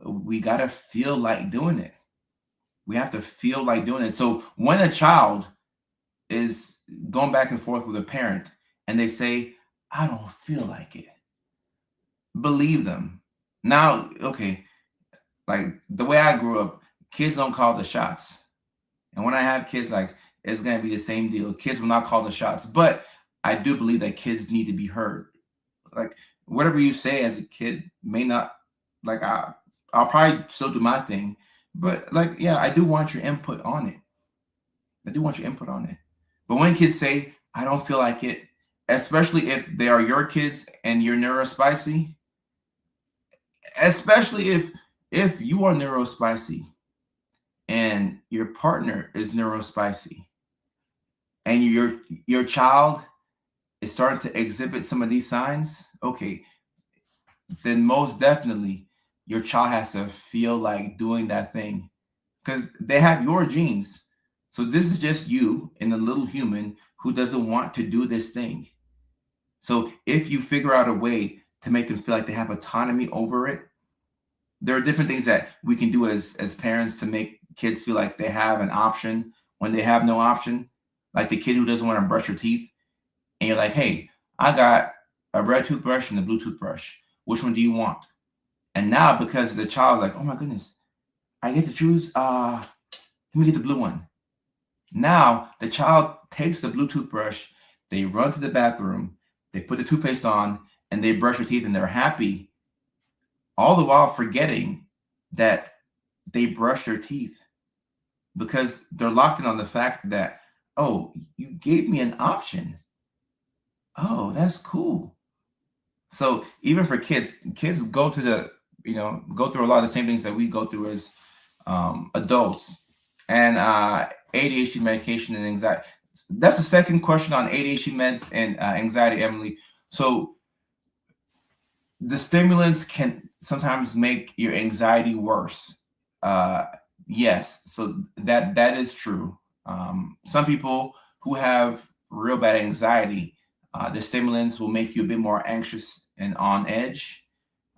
we got to feel like doing it. We have to feel like doing it. So when a child is going back and forth with a parent and they say, I don't feel like it, believe them. Now, okay, like the way I grew up, kids don't call the shots. And when I have kids, like it's going to be the same deal. Kids will not call the shots. But I do believe that kids need to be heard. Like whatever you say as a kid may not, like I'll probably still do my thing, but like, yeah, I do want your input on it. I do want your input on it. But when kids say, I don't feel like it, especially if they are your kids and you're neurospicy, especially if you are neurospicy and your partner is neurospicy and your child is starting to exhibit some of these signs, okay, then most definitely your child has to feel like doing that thing because they have your genes. So this is just you and a little human who doesn't want to do this thing. So if you figure out a way to make them feel like they have autonomy over it, there are different things that we can do as parents to make kids feel like they have an option when they have no option. Like the kid who doesn't want to brush her teeth, and you're like, hey, I got a red toothbrush and a blue toothbrush. Which one do you want? And now because the child's like, oh my goodness, I get to choose. Let me get the blue one. Now the child takes the blue toothbrush, they run to the bathroom, they put the toothpaste on, and they brush their teeth, and they're happy, all the while forgetting that they brush their teeth because they're locked in on the fact that, oh, you gave me an option. Oh, that's cool. So even for kids go to go through a lot of the same things that we go through as adults. And ADHD medication and anxiety. That's the second question on ADHD meds and anxiety, Emily. So the stimulants can sometimes make your anxiety worse. Yes, so that is true. Some people who have real bad anxiety, the stimulants will make you a bit more anxious and on edge.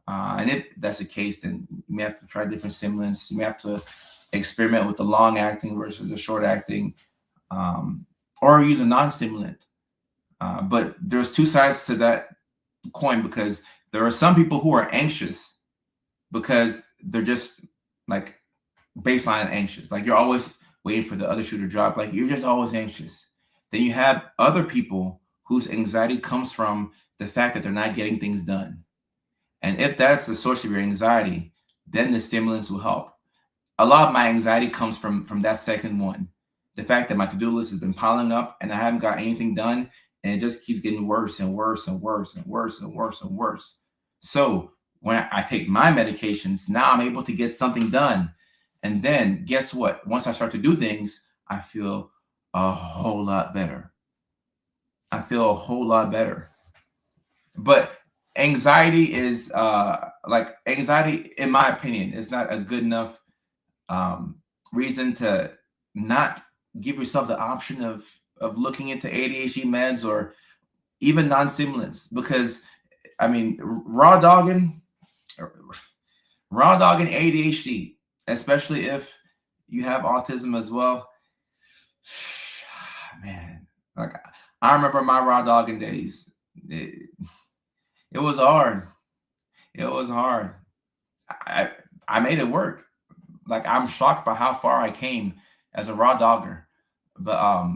And if that's the case, then you may have to try different stimulants. You may have to experiment with the long acting versus the short acting, or use a non-stimulant. But there's two sides to that coin because there are some people who are anxious because they're just like baseline anxious. Like you're always waiting for the other shoe to drop. Like you're just always anxious. Then you have other people whose anxiety comes from the fact that they're not getting things done. And if that's the source of your anxiety, then the stimulants will help. A lot of my anxiety comes from that second one. The fact that my to-do list has been piling up and I haven't got anything done, and it just keeps getting worse and worse and worse and worse and worse and worse. So when I take my medications, now I'm able to get something done. And then guess what? Once I start to do things, I feel a whole lot better. I feel a whole lot better. But anxiety is anxiety, in my opinion, is not a good enough reason to not give yourself the option of looking into ADHD meds or even non-stimulants. Because I mean, raw dogging ADHD, especially if you have autism as well. Man, like I remember my raw dogging days. It was hard. It was hard. I made it work. Like I'm shocked by how far I came as a raw dogger. But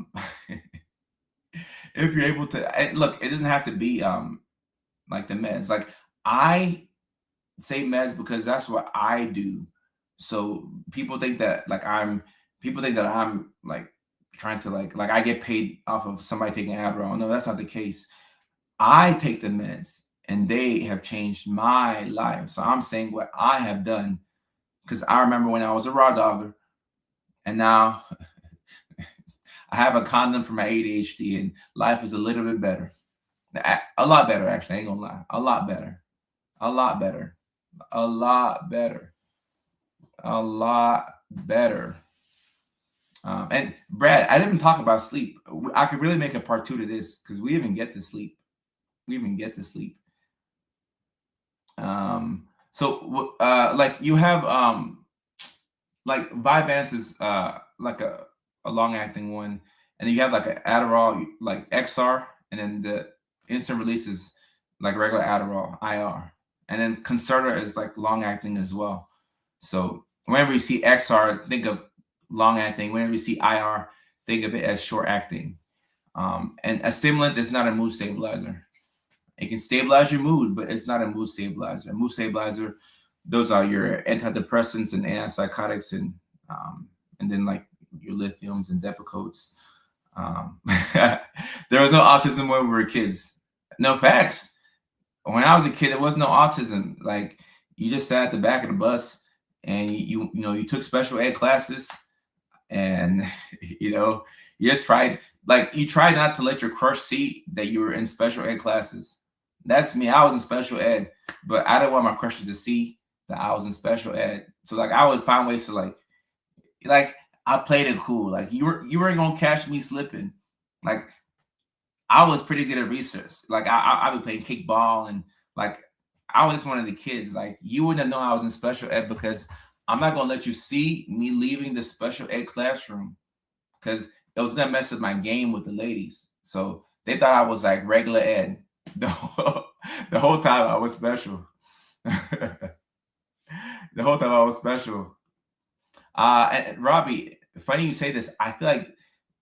if you're able to look, it doesn't have to be like the meds. Like I say meds because that's what I do. So people think that I'm like trying to like I get paid off of somebody taking Adderall. No, that's not the case. I take the meds and they have changed my life. So I'm saying what I have done, because I remember when I was a raw dogger and now I have a condom for my ADHD and life is a little bit better. A lot better, actually. I ain't gonna lie. A lot better. A lot better. A lot better. A lot better. And Brad, I didn't even talk about sleep. I could really make a part 2 to this because we even get to sleep. We even get to sleep. So like you have like Vyvanse is like a long-acting one, and then you have like an Adderall like XR, and then the instant release is like regular Adderall IR, and then Concerta is like long-acting as well. So whenever you see XR, think of long-acting. Whenever you see IR, think of it as short-acting. And a stimulant is not a mood stabilizer. It can stabilize your mood, but it's not a mood stabilizer. A mood stabilizer, those are your antidepressants and antipsychotics, and then like your lithiums and Depakotes. There was no autism when we were kids. No, facts. When I was a kid, there was no autism. Like you just sat at the back of the bus and you took special ed classes, and you just tried not to let your crush see that you were in special ed classes. That's me. I was in special ed, but I didn't want my crushes to see that I was in special ed. So like I would find ways to like I played it cool. Like you weren't gonna catch me slipping. Like I was pretty good at research. Like I would play kickball, and like I was one of the kids. Like you wouldn't have known I was in special ed because I'm not gonna let you see me leaving the special ed classroom because it was gonna mess up my game with the ladies. So they thought I was like regular ed. The whole time I was special. The whole time I was special. And Robbie, funny you say this. I feel like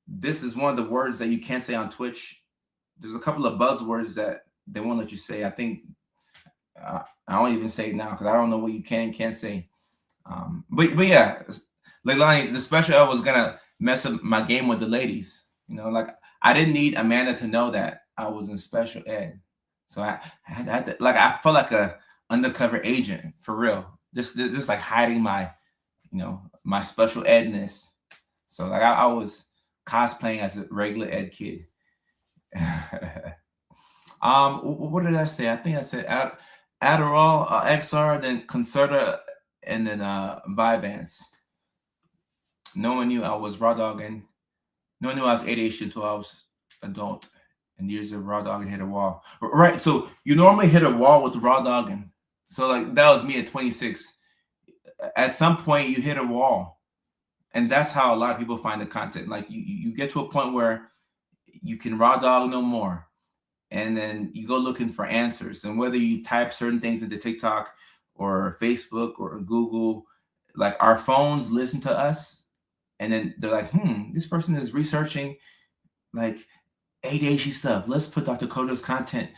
this is one of the words that you can't say on Twitch. There's a couple of buzzwords that they won't let you say. I think I won't even say it now because I don't know what you can and can't say. But yeah, like Lonnie, the special ed was gonna mess up my game with the ladies. Like I didn't need Amanda to know that I was in special ed. So I had to, like I felt like a undercover agent for real. Just like hiding my, my special edness. So like I was cosplaying as a regular ed kid. What did I say? I think I said Adderall, XR, then Concerta, and then Vyvanse. No one knew I was raw dogging. No one knew I was ADHD until I was adult. And years of raw dogging hit a wall. Right. So you normally hit a wall with raw dogging. So like that was me at 26. At some point you hit a wall. And that's how a lot of people find the content. Like you get to a point where you can raw dog no more. And then you go looking for answers. And whether you type certain things into TikTok or Facebook or Google, like our phones listen to us. And then they're like, this person is researching like ADHD stuff. Let's put Dr. Kojo's content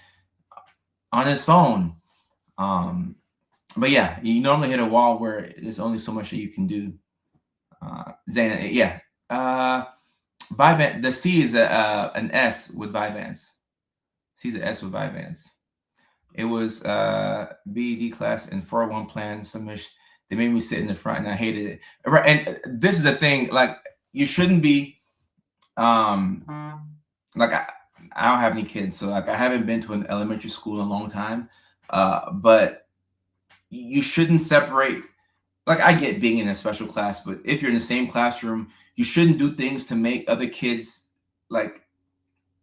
on his phone. But yeah, you normally hit a wall where there's only so much that you can do. Zayna, yeah. Vyvanse, the C is an S with Vyvanse. C is an S with Vyvanse. It was BED class and 401 plan submission. They made me sit in the front and I hated it. Right, and this is the thing, like you shouldn't be like I don't have any kids, so like I haven't been to an elementary school in a long time. But you shouldn't separate. Like I get being in a special class, but if you're in the same classroom, you shouldn't do things to make other kids like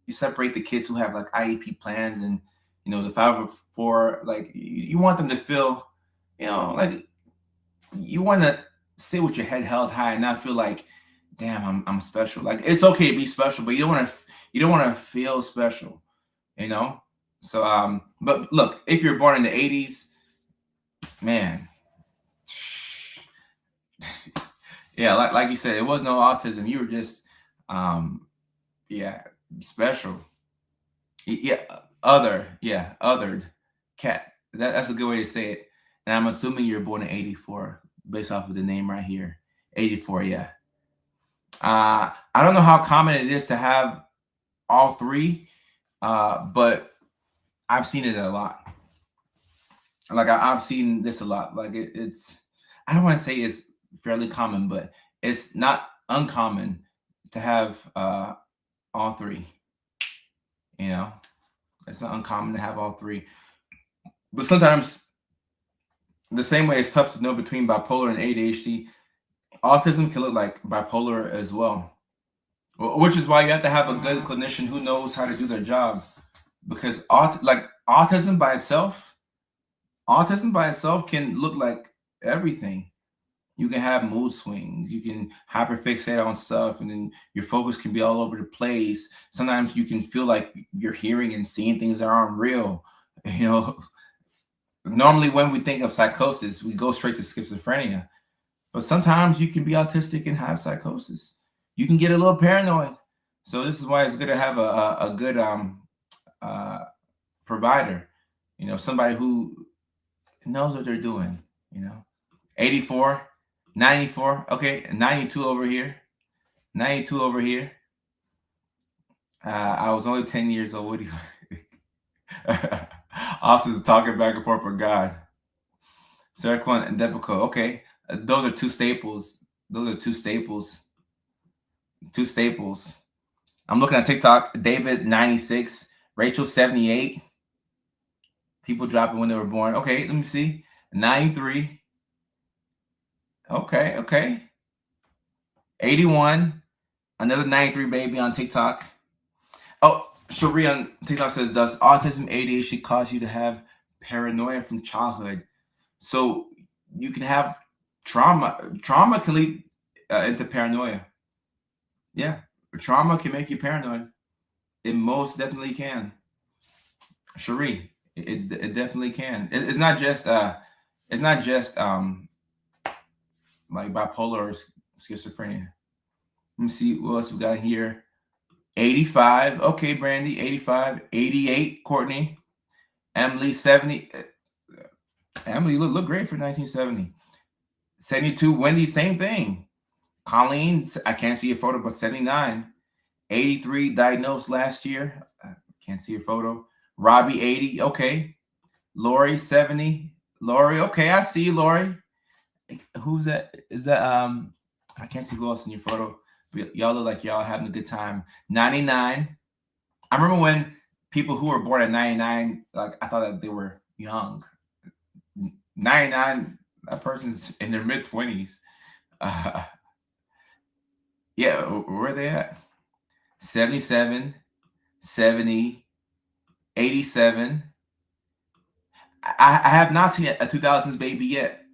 you separate the kids who have like IEP plans and the 504. Like you want them to feel, like you want to sit with your head held high and not feel like, damn, I'm special. Like it's okay to be special, but you don't want to feel special, So but look, if you're born in the 80s, man. Yeah, like you said, it was no autism. You were just special. Yeah, othered cat. That's a good way to say it. And I'm assuming you're born in 84 based off of the name right here. 84, yeah. I don't know how common it is to have all three, but I've seen it a lot. Like I've seen this a lot. Like it's, I don't want to say it's fairly common, but it's not uncommon to have all three. It's not uncommon to have all three. But sometimes, the same way it's tough to know between bipolar and ADHD, autism can look like bipolar as well. Which is why you have to have a good clinician who knows how to do their job. Because autism by itself can look like everything. You can have mood swings. You can hyperfixate on stuff, and then your focus can be all over the place. Sometimes you can feel like you're hearing and seeing things that aren't real. Normally when we think of psychosis, we go straight to schizophrenia. But sometimes you can be autistic and have psychosis. You can get a little paranoid. So this is why it's good to have a good provider. Somebody who knows what they're doing. 84. 94. Okay, 92 over here. 92 over here. I was only 10 years old. What do you Austin's talking back and forth with God. Serquan and Depico. Okay. Those are two staples. Two staples. I'm looking at TikTok. David 96. Rachel 78. People dropping when they were born. Okay, let me see. 93. Okay. 81. Another 93 baby on TikTok. Oh, Cherie on TikTok says, does autism ADHD cause you to have paranoia from childhood? So you can have trauma. Trauma can lead into paranoia. Yeah, trauma can make you paranoid. It most definitely can. Cherie, it definitely can. It's not just like bipolar or schizophrenia. Let me see what else we got here. 85. Okay, Brandy. 85. 88. Courtney. Emily 70. Emily look great for 1970. 72. Wendy, same thing. Colleen, I can't see a photo, but 79. 83 diagnosed last year. Can't see a photo. Robbie 80. Okay. Lori 70. Lori, okay, I see you, Lori. Who's that? Is that I can't see who else in your photo. Y'all look like y'all having a good time. 99. I remember when people who were born at 99, like I thought that they were young. 99, that person's in their mid-20s. Yeah, where are they at? 77, 70, 87. I have not seen a 2000s baby yet.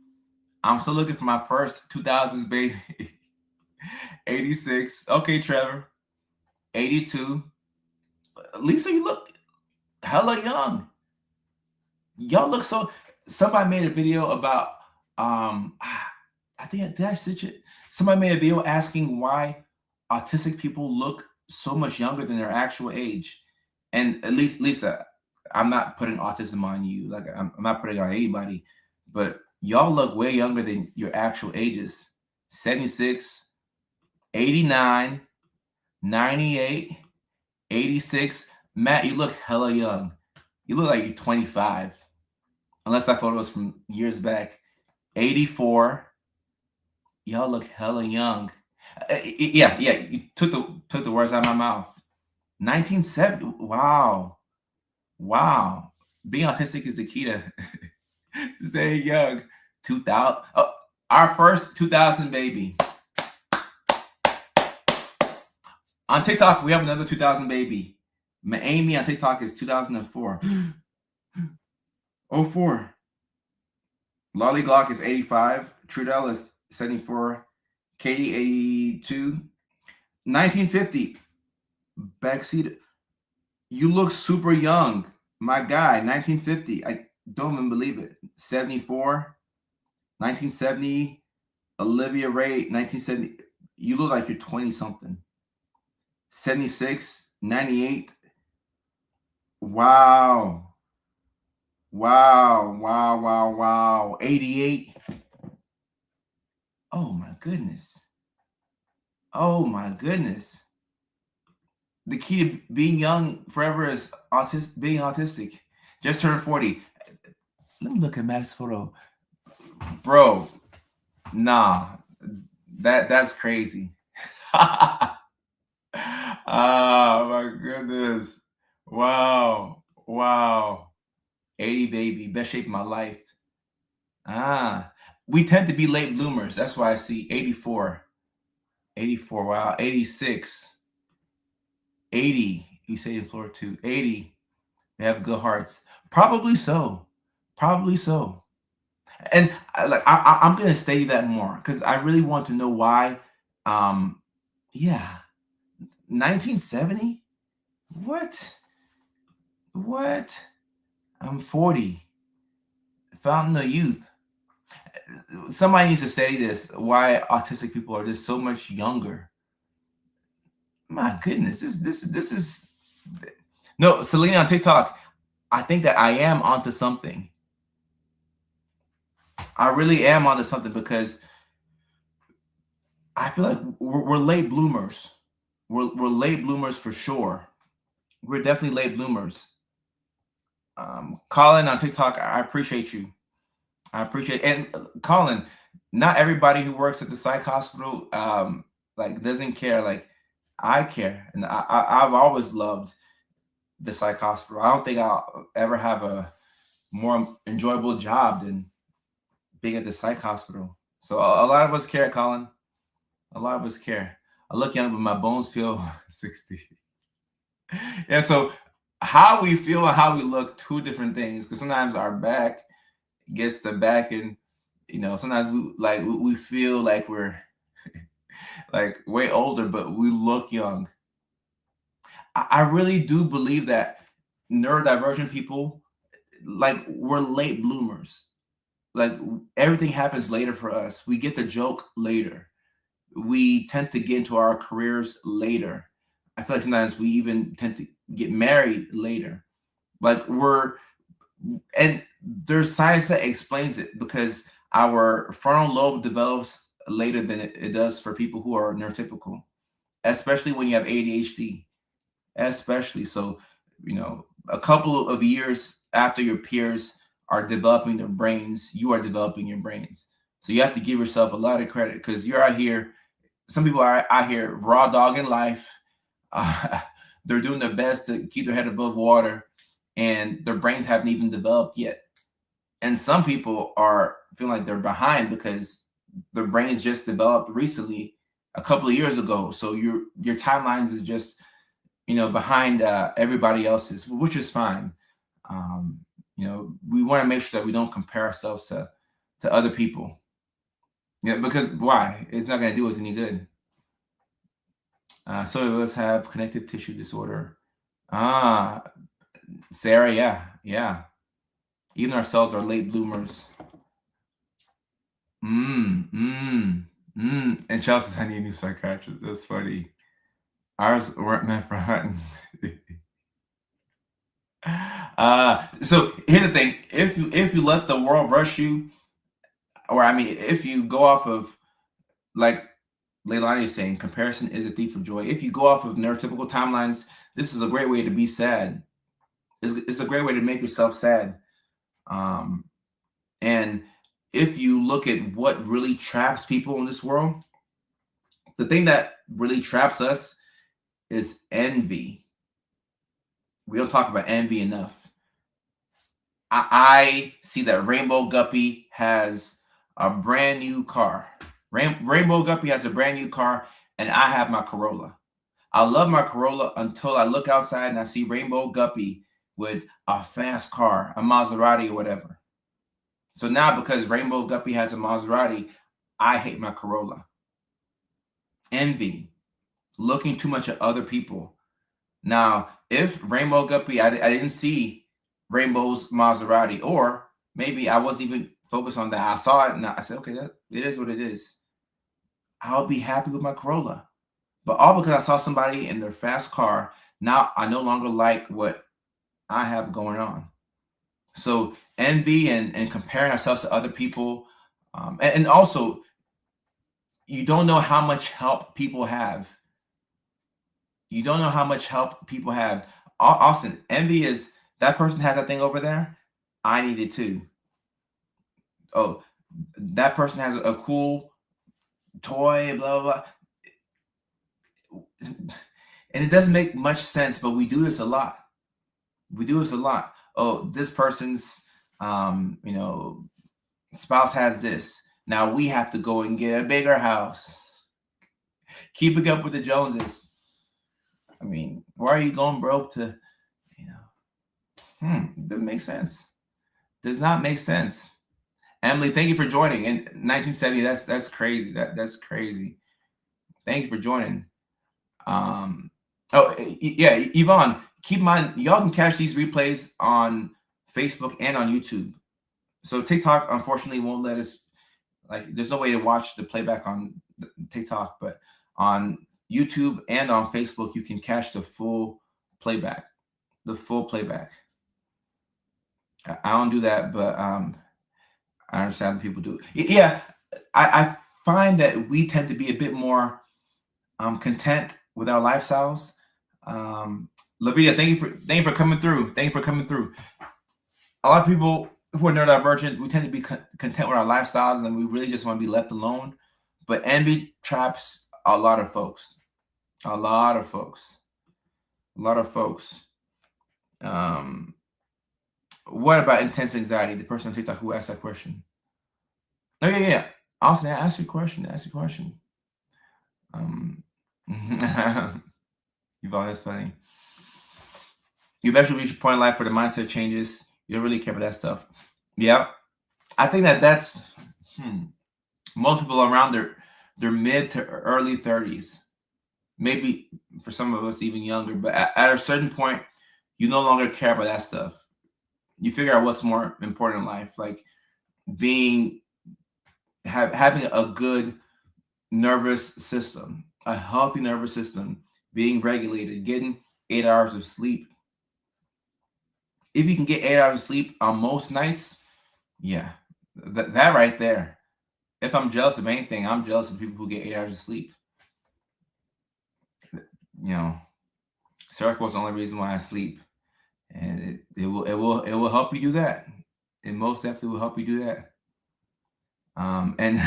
I'm still looking for my first 2000s baby. 86. Okay, Trevor. 82. Lisa, you look hella young. Y'all look so. Somebody made a video about I think did I stitch it? Somebody made a video asking why autistic people look so much younger than their actual age. And at least Lisa, I'm not putting autism on you. Like I'm not putting it on anybody. but y'all look way younger than your actual ages. 76, 89, 98, 86. Matt, you look hella young. You look like you're 25, unless that photo was from years back. 84. Y'all look hella young. Yeah, you took the words out of my mouth. 1970. Wow. Being autistic is the key to staying young. 2000. Oh, our first 2000 baby. On TikTok, we have another 2000 baby. Amy on TikTok is 2004. 04. Lolly Glock is 85. Trudell is 74. Katie 82. 1950. Backseat. You look super young. My guy, 1950. I don't even believe it. 74. 1970. Olivia Ray, 1970. You look like you're 20 something. 76. 98. Wow. 88. Oh my goodness. The key to being young forever is being autistic. Just turned 40. Let me look at Matt's photo. Bro, nah. That's crazy. Oh my goodness. Wow. 80 baby, best shape of my life. We tend to be late bloomers. That's why I see 84. Wow. 86. 80. You say in Florida too. 80. They have good hearts. Probably so. And I'm gonna study that more because I really want to know why. Yeah. 1970? What? I'm 40. Fountain of youth. Somebody needs to study this. Why autistic people are just so much younger. My goodness, this is no, Selena on TikTok. I think that I am onto something. I really am onto something because I feel like we're late bloomers. We're late bloomers for sure. We're definitely late bloomers. Colin on TikTok, I appreciate you. And Colin, not everybody who works at the psych hospital like doesn't care. Like I care, and I've always loved the psych hospital. I don't think I'll ever have a more enjoyable job than being at the psych hospital. So a lot of us care, Colin. A lot of us care. I look young, but my bones feel 60. Yeah, so how we feel and how we look, two different things. Because sometimes our back gets the back, and sometimes we feel like we're like way older, but we look young. I really do believe that neurodivergent people, like, we're late bloomers. Like, everything happens later for us. We get the joke later. We tend to get into our careers later. I feel like sometimes we even tend to get married later. Like, and there's science that explains it because our frontal lobe develops later than it does for people who are neurotypical, especially when you have ADHD. Especially so, a couple of years after your peers are developing their brains, you are developing your brains. So you have to give yourself a lot of credit because you're out here. Some people are out here raw dogging life. They're doing their best to keep their head above water, and their brains haven't even developed yet. And some people are feeling like they're behind because their brains just developed recently, a couple of years ago. So your timelines is just behind everybody else's, which is fine. We want to make sure that we don't compare ourselves to other people. Because why? It's not going to do us any good. Some of us have connective tissue disorder. Sarah, yeah. Even ourselves are late bloomers. And Chelsea says, I need a new psychiatrist. That's funny. Ours weren't meant for hunting. So here's the thing: if you let the world rush you, or I mean, if you go off of, like Leilani is saying, comparison is a thief of joy. If you go off of neurotypical timelines, this is a great way to be sad. It's a great way to make yourself sad. And if you look at what really traps people in this world, the thing that really traps us is envy. We don't talk about envy enough. I see that Rainbow Guppy has a brand new car. Rainbow Guppy has a brand new car, and I have my Corolla. I love my Corolla until I look outside and I see Rainbow Guppy with a fast car, a Maserati or whatever. So now, because Rainbow Guppy has a Maserati, I hate my Corolla. Envy, looking too much at other people. Now, if Rainbow Guppy, I didn't see Rainbow's Maserati, or maybe I wasn't even focused on that. I saw it and I said, okay, it is what it is. I'll be happy with my Corolla. But all because I saw somebody in their fast car, now I no longer like what I have going on. So envy and comparing ourselves to other people. And also, you don't know how much help people have. You don't know how much help people have. Austin, envy is, that person has that thing over there. I need it too. Oh, that person has a cool toy, blah, blah, blah. And it doesn't make much sense, but we do this a lot. We do this a lot. Oh, this person's, spouse has this. Now we have to go and get a bigger house. Keeping up with the Joneses. I mean, why are you going broke to, it doesn't make sense. Does not make sense. Emily, thank you for joining. In 1970, that's crazy. That's crazy. Thank you for joining. Yvonne, keep in mind, y'all can catch these replays on Facebook and on YouTube. So TikTok, unfortunately, won't let us, there's no way to watch the playback on TikTok, but on YouTube and on Facebook, you can catch the full playback. I don't do that, but I understand people do. Yeah, I find that we tend to be a bit more content with our lifestyles. Lavita, thank you for coming through. Thank you for coming through. A lot of people who are neurodivergent, we tend to be content with our lifestyles, and we really just want to be left alone. But envy traps a lot of folks. What about intense anxiety? The person on TikTok who asked that question. Oh, yeah. Austin, ask your question. Yvonne, that's funny. You eventually reach a point in life where the mindset changes. You don't really care about that stuff. Yeah. I think that's most people around their mid to early 30s. Maybe for some of us even younger, but at a certain point, you no longer care about that stuff. You figure out what's more important in life, like having a good nervous system, a healthy nervous system, being regulated, getting 8 hours of sleep. If you can get 8 hours of sleep on most nights, yeah, that right there. If I'm jealous of anything, I'm jealous of people who get 8 hours of sleep. Circle is the only reason why I sleep, and it will help you do that. It most definitely will help you do that. And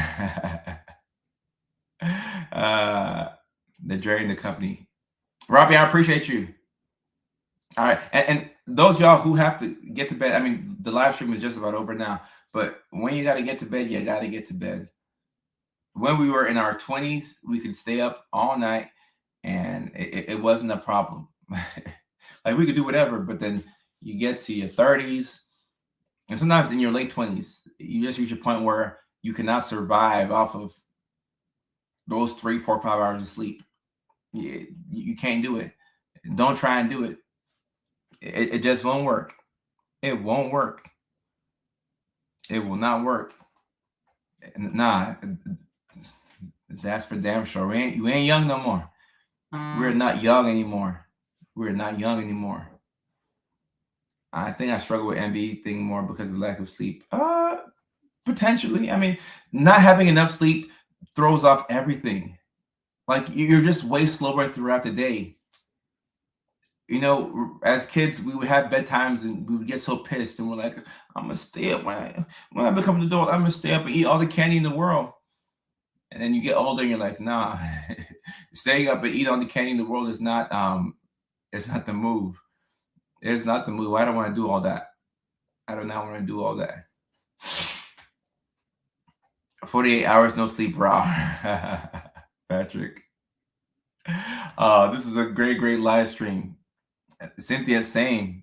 the drain the company. Robbie, I appreciate you. All right, and those y'all who have to get to bed, I mean, the live stream is just about over now, but when you got to get to bed, you got to get to bed. When we were in our 20s, we could stay up all night, and it wasn't a problem. Like, we could do whatever, but then you get to your 30s, and sometimes in your late 20s, you just reach a point where you cannot survive off of those 3, 4, 5 hours of sleep. You can't do it. Don't try and do it. It just won't work. It won't work. It will not work. Nah, that's for damn sure. You ain't young no more. We're not young anymore. I think I struggle with envy thing more because of the lack of sleep. Potentially. I mean, not having enough sleep throws off everything. Like you're just way slower throughout the day. You know, as kids, we would have bedtimes and we would get so pissed and we're like, I'm gonna stay up when I become an adult, I'm gonna stay up and eat all the candy in the world. And then you get older and you're like, nah, staying up and eat all the candy in the world is not it's not the move. It's not the move. I don't want to do all that. I do not want to do all that. 48 hours no sleep, raw. Patrick. This is a great live stream. Cynthia, same.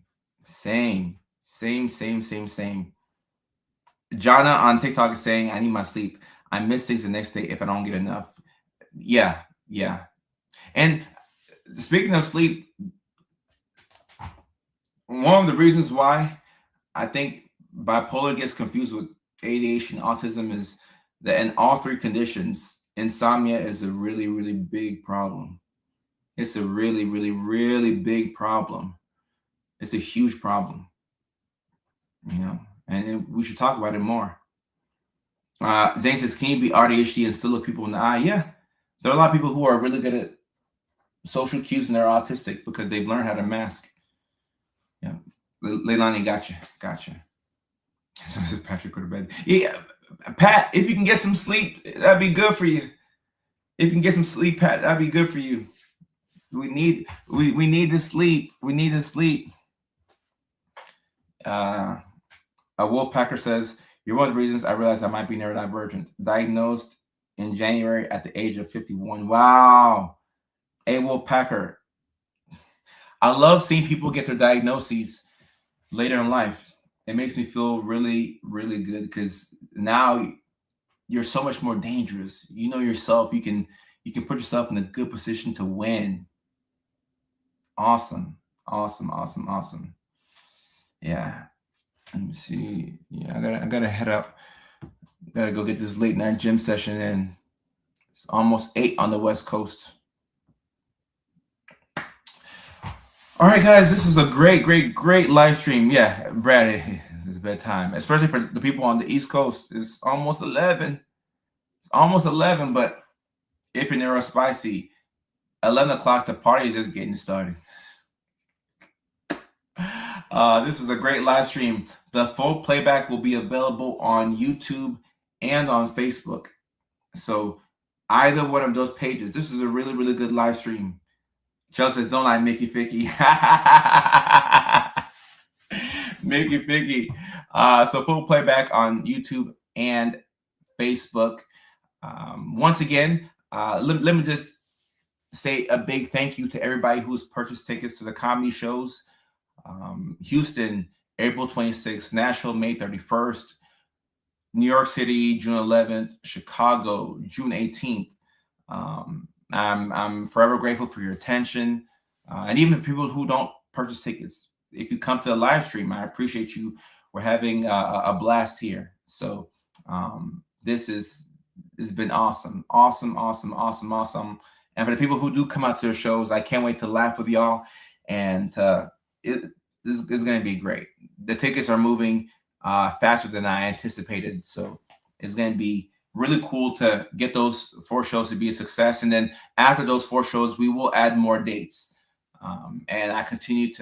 Jana on TikTok is saying, I need my sleep. I miss things the next day if I don't get enough. Yeah. And speaking of sleep, one of the reasons why I think bipolar gets confused with ADHD and autism is that in all three conditions, insomnia is a really big problem. It's a really big problem. It's a huge problem, you know, and we should talk about it more. Zane says, can you be AuDHD and still look people in the eye? Yeah, there are a lot of people who are really good at social cues and they're autistic because they've learned how to mask. Yeah, Leilani, gotcha. So this is Patrick go to bed. Yeah, Pat, if you can get some sleep, that'd be good for you. If you can get some sleep, Pat, that'd be good for you. We need to sleep. We need to sleep. A Wolfpacker says, you're one of the reasons I realized I might be neurodivergent. Diagnosed in January at the age of 51. Wow. A Wolfpacker. I love seeing people get their diagnoses later in life. It makes me feel really good because now you're so much more dangerous. You know yourself. You can put yourself in a good position to win. Awesome. Yeah. Let me see. Yeah, I gotta head up. Gotta go get this late night gym session in. It's almost 8 on the West Coast. All right, guys, this is a great live stream. Yeah, Brad, it's bedtime, especially for the people on the East Coast. It's almost 11. But if you're neurospicy, 11 o'clock, the party is just getting started. This is a great live stream. The full playback will be available on YouTube and on Facebook. So either one of those pages. This is a really good live stream. Chelsea says, don't I, Mickey Ficky? Mickey Ficky. So full playback on YouTube and Facebook. Once again, let me just say a big thank you to everybody who's purchased tickets to the comedy shows. Houston, April 26th, Nashville, May 31st, New York City, June 11th, Chicago, June 18th. I'm forever grateful for your attention. And even for people who don't purchase tickets, if you come to the live stream, I appreciate you. We're having a blast here. So this has been awesome. And for the people who do come out to their shows, I can't wait to laugh with y'all. And this is going to be great. The tickets are moving faster than I anticipated. So it's going to be really cool to get those 4 shows to be a success. And then after those 4 shows, we will add more dates. And I continue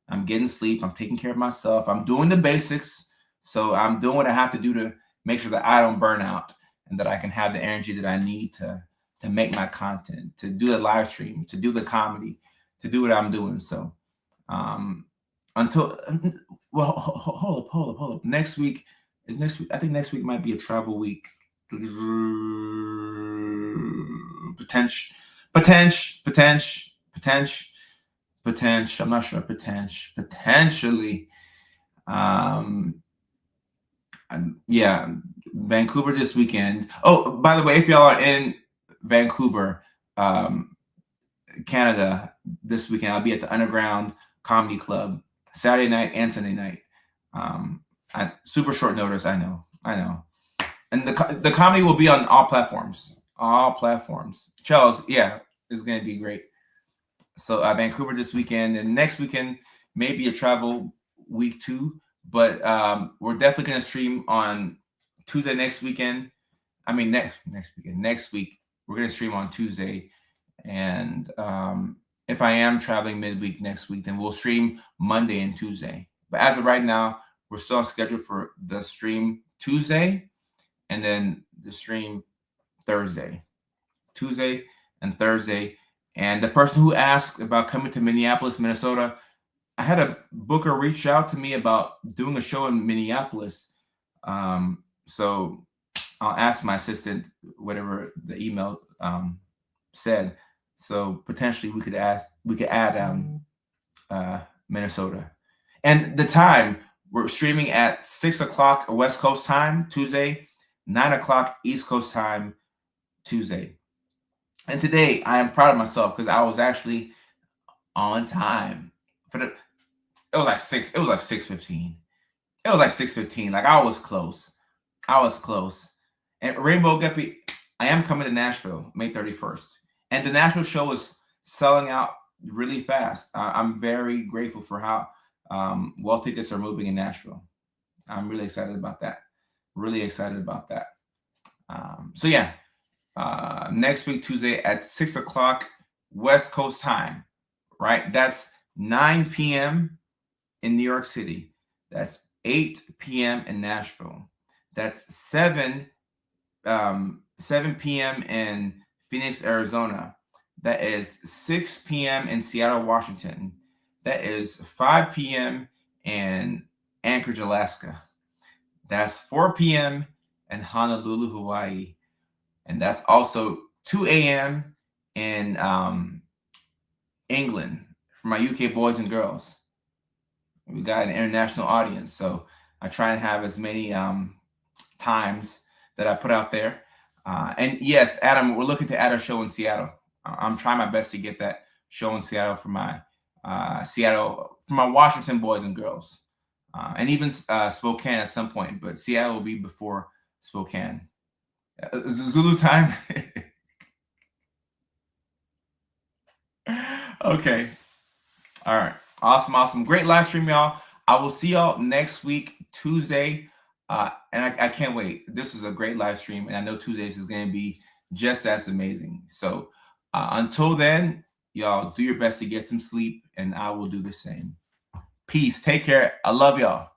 I'm getting sleep. I'm taking care of myself. I'm doing the basics. So I'm doing what I have to do to make sure that I don't burn out and that I can have the energy that I need to make my content, to do the live stream, to do the comedy, to do what I'm doing. So hold up. Next week. I think next week might be a travel week. Potential. I'm not sure. Potentially. Yeah, Vancouver this weekend. Oh, by the way, if y'all are in Vancouver, Canada this weekend, I'll be at the Underground Comedy Club Saturday night and Sunday night. Super short notice, I know. And the comedy will be on all platforms. Charles, yeah, it's going to be great. So Vancouver this weekend, and next weekend maybe a travel week too. But we're definitely going to stream on Tuesday next weekend. Next week, we're going to stream on Tuesday. And if I am traveling midweek next week, then we'll stream Monday and Tuesday. But as of right now, we're still on schedule for the stream Tuesday and then the stream Thursday. Tuesday and Thursday. And the person who asked about coming to Minneapolis, Minnesota, I had a booker reach out to me about doing a show in Minneapolis. So I'll ask my assistant whatever the email said. So potentially we could add Minnesota. And the time, we're streaming at 6 o'clock West Coast time Tuesday, 9 o'clock East Coast time Tuesday. And today I am proud of myself because I was actually on time. It was like 6:15. It was like 6:15. Like I was close. And Rainbow Guppy, I am coming to Nashville May 31st. And the Nashville show is selling out really fast. I'm very grateful for how well tickets are moving in Nashville. I'm really excited about that. So yeah, next week, Tuesday at 6 o'clock West Coast time, right? That's 9 p.m. in New York City. That's 8 p.m. in Nashville. That's 7 p.m. in Phoenix, Arizona. That is 6 p.m. in Seattle, Washington. That is 5 p.m. in Anchorage, Alaska. That's 4 p.m. in Honolulu, Hawaii. And that's also 2 a.m. in England for my UK boys and girls. We got an international audience, so I try and have as many times that I put out there. And yes, Adam, we're looking to add a show in Seattle. I'm trying my best to get that show in Seattle for my Washington boys and girls, and even Spokane at some point. But Seattle will be before Spokane. Zulu time. Okay. All right. Awesome. Great live stream, y'all. I will see y'all next week, Tuesday. And I can't wait. This is a great live stream, and I know Tuesdays is going to be just as amazing. So until then, y'all do your best to get some sleep, and I will do the same. Peace. Take care. I love y'all.